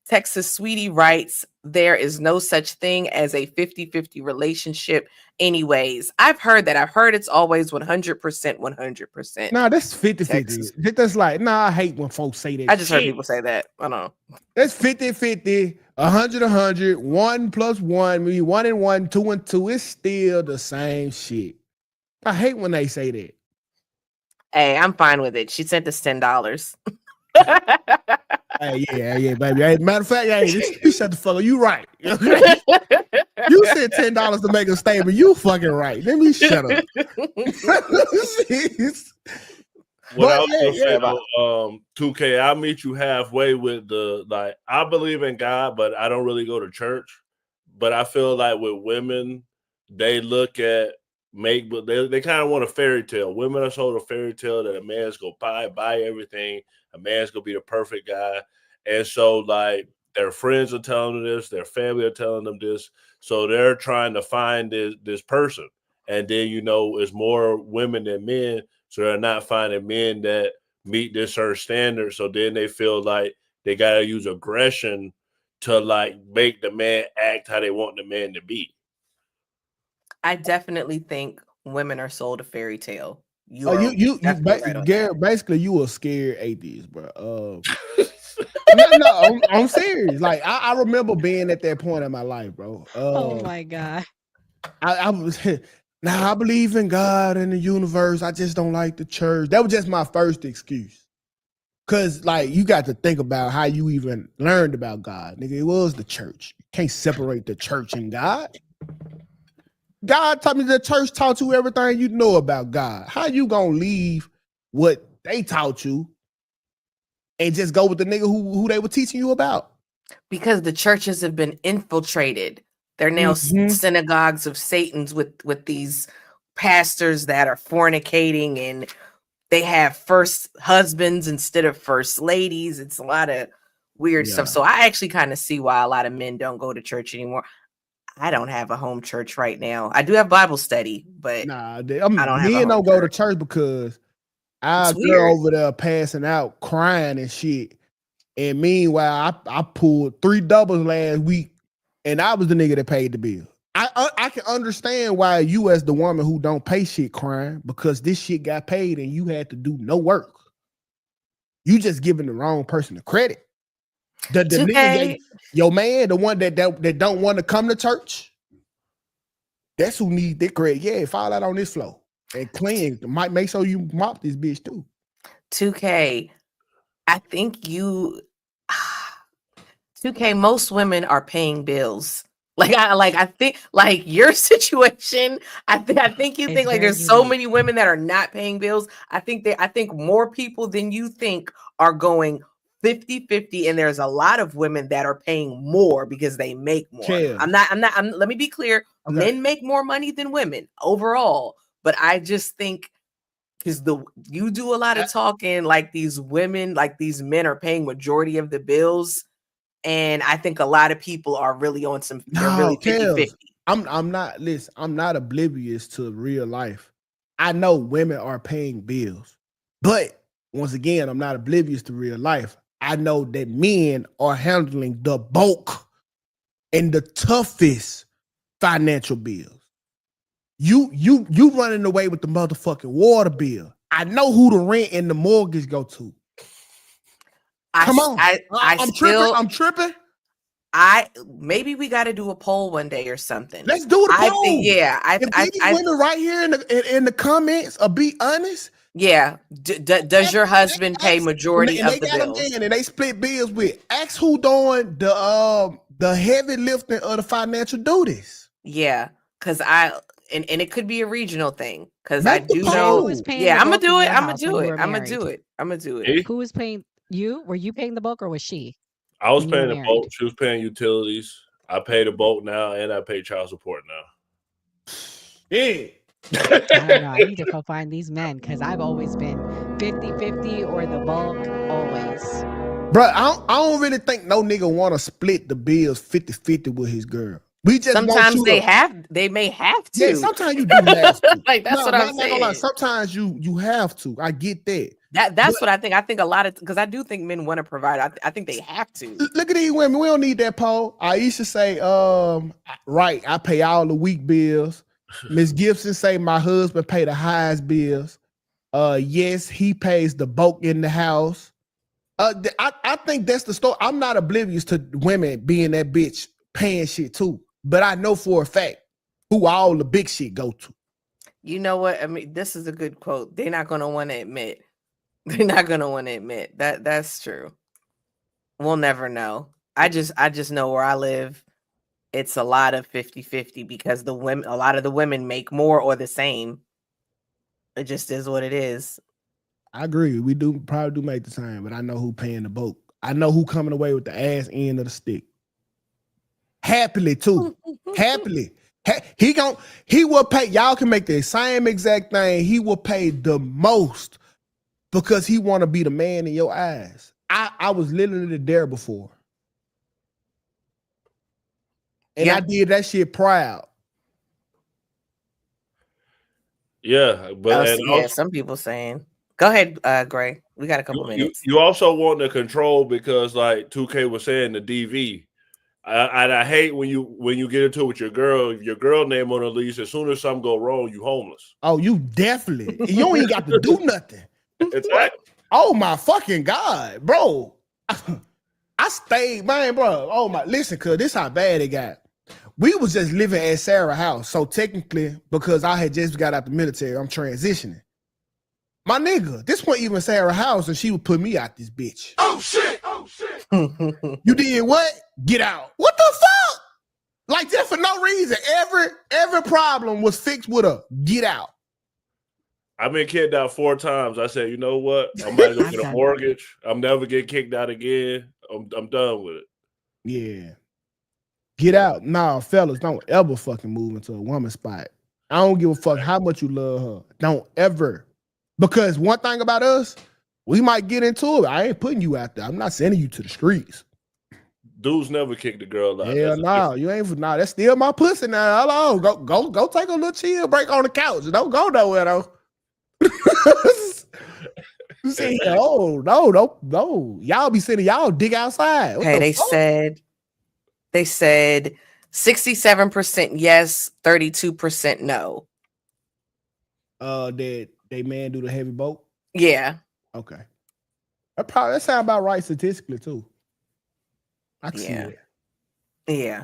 Texas Sweetie writes, "There is no such thing as a 50-50 relationship anyways." I've heard that. I've heard it's always 100%. Nah, that's 50-50. That's like, I hate when folks say that. I just heard people say that. I don't know. That's 50-50, 100-100, 1 + 1, maybe 1 and 1, 2 and 2. It's still the same shit. I hate when they say that. Hey, I'm fine with it. She sent us $10. Hey, yeah, baby. Hey, matter of fact, you shut the fuck up. You right. You said $10 to make a statement. You fucking right. Let me shut up. What I was gonna say about 2K, I'll meet you halfway with I believe in God, but I don't really go to church. But I feel like with women, they look at they kind of want a fairy tale. Women are sold a fairy tale that a man's gonna buy everything. A man's gonna be the perfect guy. And so like their friends are telling them this, their family are telling them this. So they're trying to find this person. And then, it's more women than men. So they're not finding men that meet this certain standard. So then they feel like they gotta use aggression to like make the man act how they want the man to be. I definitely think women are sold a fairy tale. Garrett, basically you a scared atheist, bro. No, I'm serious. Like I remember being at that point in my life, bro. Oh my God. I was now I believe in God and the universe. I just don't like the church. That was just my first excuse. Cause like you got to think about how you even learned about God. Nigga, it was the church. You can't separate the church and God. God taught me the church taught you everything you know about God. How you gonna leave what they taught you and just go with the nigga who they were teaching you about? Because the churches have been infiltrated. They're now synagogues of Satan's with these pastors that are fornicating, and they have first husbands instead of first ladies. It's a lot of weird stuff. So I actually kind of see why a lot of men don't go to church anymore. I don't have a home church right now. I do have Bible study, but I don't have a men home don't go to church. church because our It's girl weird. over there passing out, crying and shit. And meanwhile, I pulled 3 doubles last week, and I was the nigga that paid the bill. I can understand why you as the woman who don't pay shit crying, because this shit got paid and you had to do no work. You just giving the wrong person the credit. The nigga, your man, the one that don't want to come to church, that's who needs that credit. Yeah, fall out on this floor and clean. Might make sure you mop this bitch too. 2K, I think 2K, most women are paying bills. I think like your situation, I think you think like there's so many women that are not paying bills. I think more people than you think are going 50-50, and there's a lot of women that are paying more because they make more. Let me be clear. Okay. Men make more money than women overall, but I just think because you do a lot of talking, like these women, like these men are paying majority of the bills. And I think a lot of people are really on some, they're really 50-50. I'm not oblivious to real life. I know women are paying bills, but once again, I'm not oblivious to real life. I know that men are handling the bulk and the toughest financial bills. You running away with the motherfucking water bill. I know who the rent and the mortgage go to. Come on. I'm tripping. Maybe we got to do a poll one day or something. Let's do the poll. If these women right here in the comments or be honest. Yeah. Does your husband pay majority of the bills? And they split bills with. Ask who doing the heavy lifting of the financial duties. Yeah, because and it could be a regional thing. Because I do know. Yeah, I'm gonna do it. I'm gonna do it. Who was paying? You? Were you paying the bulk or was she? I was paying the bulk. She was paying utilities. I pay the bulk now, and I pay child support now. Yeah. I don't know. I need to go find these men because I've always been 50-50 or the bulk, always. Bro, I don't really think no nigga want to split the bills 50-50 with his girl. We just sometimes they may have to. Yeah, sometimes you do have to. Like that's what I'm saying. Sometimes you have to. I get that. That's what I think. I think a lot of, because I do think men want to provide. I think they have to. Look at these women. We don't need that poll. Aisha say, right, I pay all the week bills. Miss Gibson say my husband pay the highest bills. Yes, he pays the bulk in the house. I think that's the story. I'm not oblivious to women being that bitch paying shit too, but I know for a fact who all the big shit go to. You know what? I mean, this is a good quote. They're not going to want to admit. They're not going to want to admit that that's true. We'll never know. I just know where I live. It's a lot of 50-50 because a lot of the women make more or the same. It just is what it is. I agree. We probably do make the same, but I know who paying the bulk. I know who coming away with the ass end of the stick. Happily too. Happily. He will pay. Y'all can make the same exact thing. He will pay the most because he want to be the man in your eyes. I was literally there before. And I did that shit proud. Yeah, but some people saying. Go ahead, Gray. We got a couple minutes. You also want the control because, like 2K was saying, the DV. I hate when you get into it with your girl name on the lease. As soon as something go wrong, you homeless. Oh, you definitely. You don't even got to do nothing. Exactly. Oh my fucking God, bro. I stayed, man, bro. Oh my, listen, cuz this how bad it got. We was just living at Sarah's house. So technically, because I had just got out the military, I'm transitioning. My nigga, this wasn't even Sarah's house, and she would put me out this bitch. Oh shit! Oh shit! You did what? Get out. What the fuck? Like that for no reason. Every problem was fixed with a get out. I've been kicked out 4 times. I said, you know what? I'm about to go get a mortgage. I'm never getting kicked out again. I'm done with it. Yeah. Get out. Nah, fellas, don't ever fucking move into a woman's spot. I don't give a fuck how much you love her. Don't ever. Because one thing about us, we might get into it. I ain't putting you out there. I'm not sending you to the streets. Dudes never kick the girl out. Hell no, you ain't. Nah, that's still my pussy now. Hello, go take a little chill break on the couch. Don't go nowhere though. See, no. Y'all be sitting, y'all dig outside. What Okay, the fuck? they said 67% yes, 32% no. Did they man do the heavy boat? Yeah. Okay. That sound about right statistically too. I can see that. Yeah.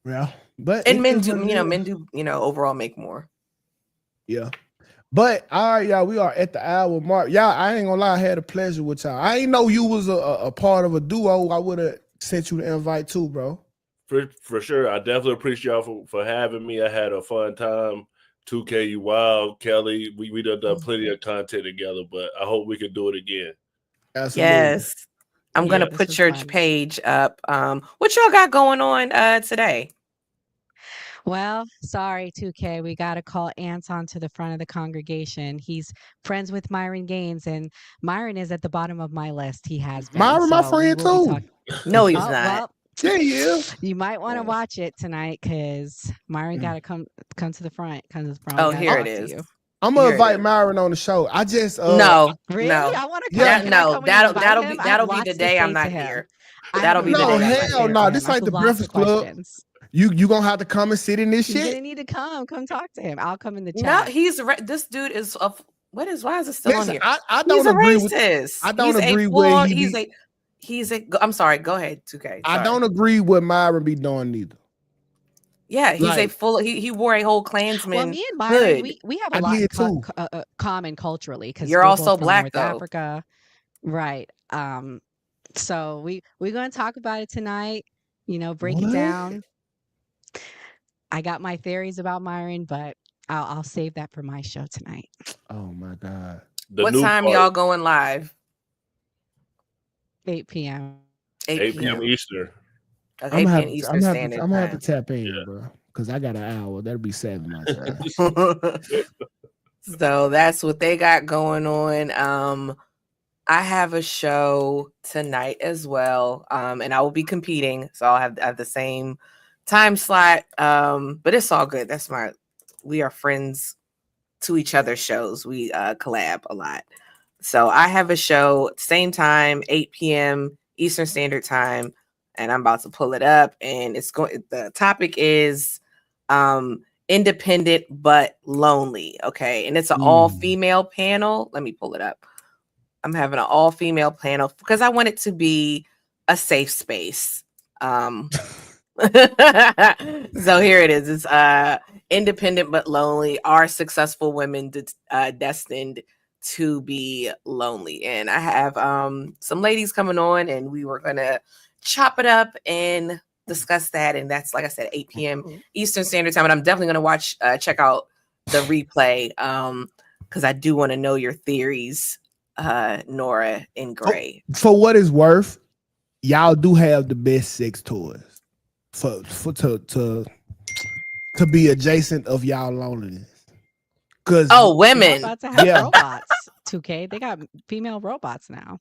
Yeah. But and men do, men do, overall make more. Yeah. But all right, y'all, we are at the hour mark. Y'all, I ain't gonna lie, I had a pleasure with y'all. I ain't know you was a part of a duo. I would have sent you the invite too, bro. For sure. I definitely appreciate y'all for having me. I had a fun time. 2K, you wild, Kelly. We done plenty of content together, but I hope we can do it again. Absolutely. Yes. I'm gonna put your page up. What y'all got going on today? Well, sorry, 2K. We got to call Anton to the front of the congregation. He's friends with Myron Gaines, and Myron is at the bottom of my list. He has been. Myron, my friend too. No, he's not. Well, yeah, he is. You might want to watch it tonight because Myron got to come to the front. Come to the front. Oh, here it is. I'm gonna invite Myron on the show. I just no, really? no. I want to come. Yeah, no. That'll be the day I'm not here. That'll be the day. No, hell no. This ain't the Breakfast Club. You gonna have to come and sit in this shit. You're gonna need to come talk to him. I'll come in the chat. No, this dude is why is it still on here? I don't agree with where he's a I'm sorry, go ahead, 2K. Sorry. I don't agree with Myron be doing neither. Yeah, he's he wore a whole Klansman. Well, me and Myron, we have a lot common culturally because you're also black North Africa. Right. So we're gonna talk about it tonight, break it down. I got my theories about Myron, but I'll save that for my show tonight. Oh my God. What time y'all going live? 8 p.m. 8 p.m. Eastern. Okay, 8 p.m. Eastern Standard Time. I'm gonna have to tap in, bro, because I got an hour. That'll be 7 my time. So that's what they got going on. I have a show tonight as well, and I will be competing, so I'll have the same time slot, but it's all good. We are friends to each other's shows. We collab a lot. So I have a show same time, 8 p.m. Eastern Standard Time, and I'm about to pull it up, and the topic is independent but lonely. Okay, and it's an all-female panel. Let me pull it up. I'm having an all-female panel because I want it to be a safe space. So here it is. It's independent but lonely. Are successful women destined to be lonely? And I have some ladies coming on, and we were gonna chop it up and discuss that. And that's, like I said, 8 p.m. Eastern Standard Time. And I'm definitely gonna check out the replay because I do want to know your theories, Nora and Gray. For what it's worth, y'all do have the best sex toys. To be adjacent of y'all loneliness, because women about to have robots. 2K, they got female robots now.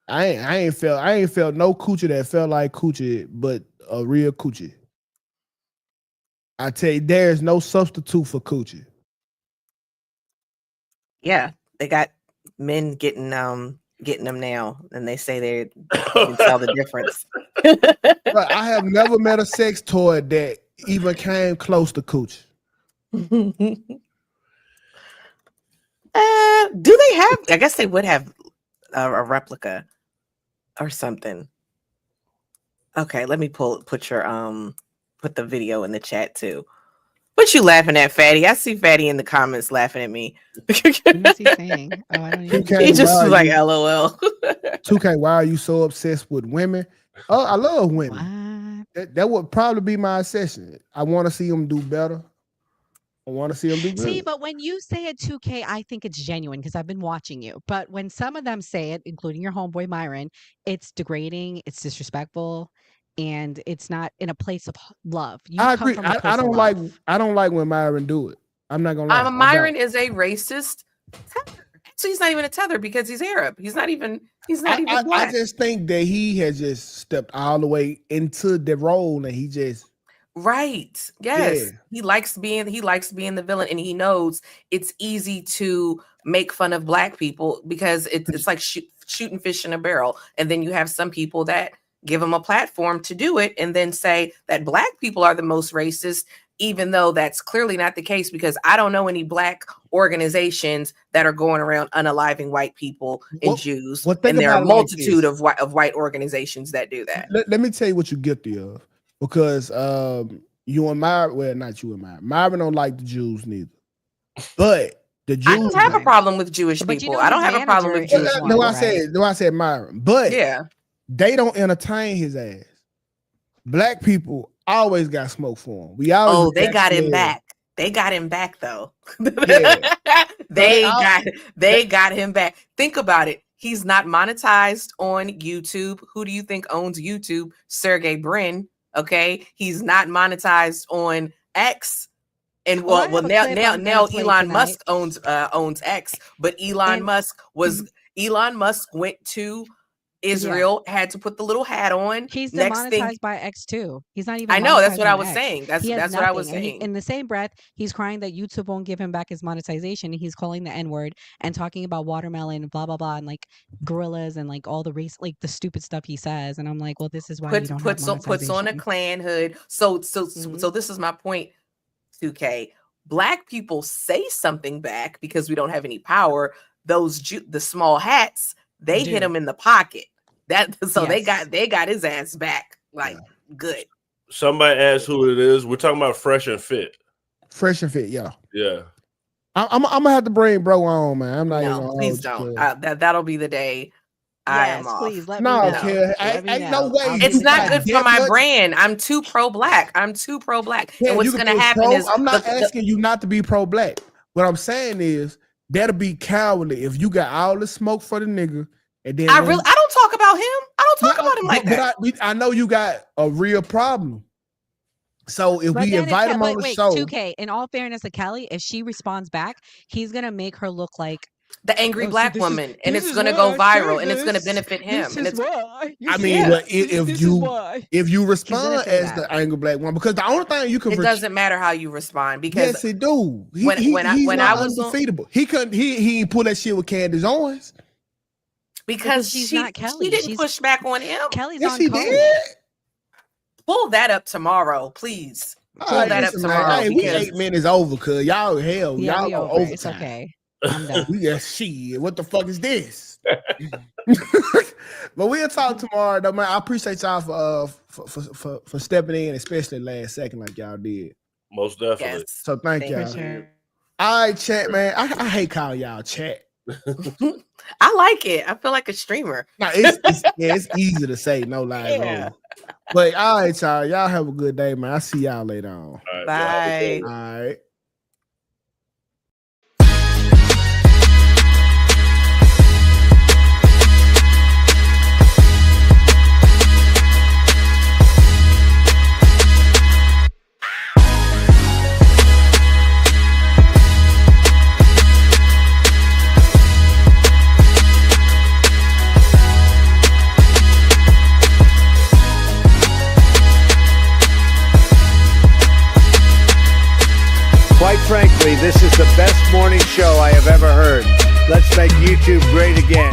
I ain't felt no coochie that felt like coochie, but a real coochie. I tell you, there's no substitute for coochie. Yeah, they got men getting them now, and they say they can tell the difference. But I have never met a sex toy that even came close to coochie. Do they have? I guess they would have a replica or something. Okay, let me put the video in the chat too. What you laughing at, Fatty? I see Fatty in the comments laughing at me. What's he saying? Oh, I don't even. 2K, He just why was are like, you- LOL. 2K, why are you so obsessed with women? Oh, I love women. That would probably be my obsession. I want to see them do better. I want to see them do good. See, but when you say it 2K, I think it's genuine because I've been watching you. But when some of them say it, including your homeboy Myron, it's degrading, it's disrespectful, and it's not in a place of love. You I come agree. from a place I don't of like. love. I don't like when Myron do it. I'm not gonna lie. Myron is a racist tether. So he's not even a tether because he's Arab. He's not even black. I just think that he has just stepped all the way into the role, and he just right. Yes, Yeah. he likes being the villain, and he knows it's easy to make fun of black people because it's like shooting fish in a barrel. And then you have some people that give him a platform to do it, and then say that black people are the most racist, even though that's clearly not the case, because I don't know any black organizations that are going around unaliving white people and Jews. And there are a multitude of white organizations that do that. Let me tell you what you're guilty of, because you and Myron, well, not you and Myron. Myron don't like the Jews neither, but the Jews. I don't have a problem with Jewish But people. you know I don't his have a problem with manager Jewish is people. one, I said Myron, but yeah, they don't entertain his ass. Black people always got smoke for him. We always they got him back. They got him back though. Yeah. they got him back. Think about it. He's not monetized on YouTube. Who do you think owns YouTube? Sergey Brin. Okay, he's not monetized on X. And Well, I have a now clip I'm now gonna play Elon tonight. Musk owns X, but Elon Musk went to Israel, had to put the little hat on. He's Next thing, demonetized by X2. He's not even. I know, that's monetized what I on was X. saying. He has That's what I was nothing. And saying. in the same breath, he's crying that YouTube won't give him back his monetization. And he's calling the N-word and talking about watermelon and blah blah blah and like gorillas and like all the race, like the stupid stuff he says. And I'm like, well, this is why you don't have puts monetization. on a Klan hood. So this is my point. 2K. Black people say something back because we don't have any power. The small hats, they hit him in the pocket. They got his ass back like good. Somebody asked who it is. We're talking about Fresh and Fit. Fresh and Fit, yeah. Yeah. I'm gonna have to bring bro on, man. I'm not even No, gonna please hold don't. you. That'll be the day I am off. Please let No, me know. kid, Let me ain't know. no way. I'll It's be not there. good for my brand. I'm too pro-black. And what's going to happen is I'm not asking you not to be pro-black. What I'm saying is that'll be cowardly if you got all the smoke for the nigga, and then I don't talk about him. I don't talk about him like that. But I know you got a real problem. So if But we then invite him on the show, 2K, in all fairness to Kelly, if she responds back, he's gonna make her look like the angry black woman, and it's going to go viral, and it's going to benefit him. And it's why. I mean, but if you respond as the angry black woman, because the only thing you can, it doesn't matter how you respond, because yes, it do. When I was undefeatable, he couldn't. He pull that shit with Candace Owens because she's not Kelly. She didn't push back on him. Kelly's yes, on she code. did. Pull that up tomorrow, please. Pull All right, that up listen, tomorrow. man. Hey, we 8 minutes over, cause y'all hell, Yeah, y'all we go over. overtime. It's okay. I'm done. We got shit. What the fuck is this? But we'll talk tomorrow, though, man. I appreciate y'all for stepping in, especially last second, like y'all did. Most definitely. Yes. So thank y'all. Sure. All right, chat, man. I hate calling y'all chat. I like it. I feel like a streamer. No, it's easy to say, no lies. Yeah. But all right, y'all. Y'all have a good day, man. I'll see y'all later on. All right, Bye. All right. Quite frankly, this is the best morning show I have ever heard. Let's make YouTube great again.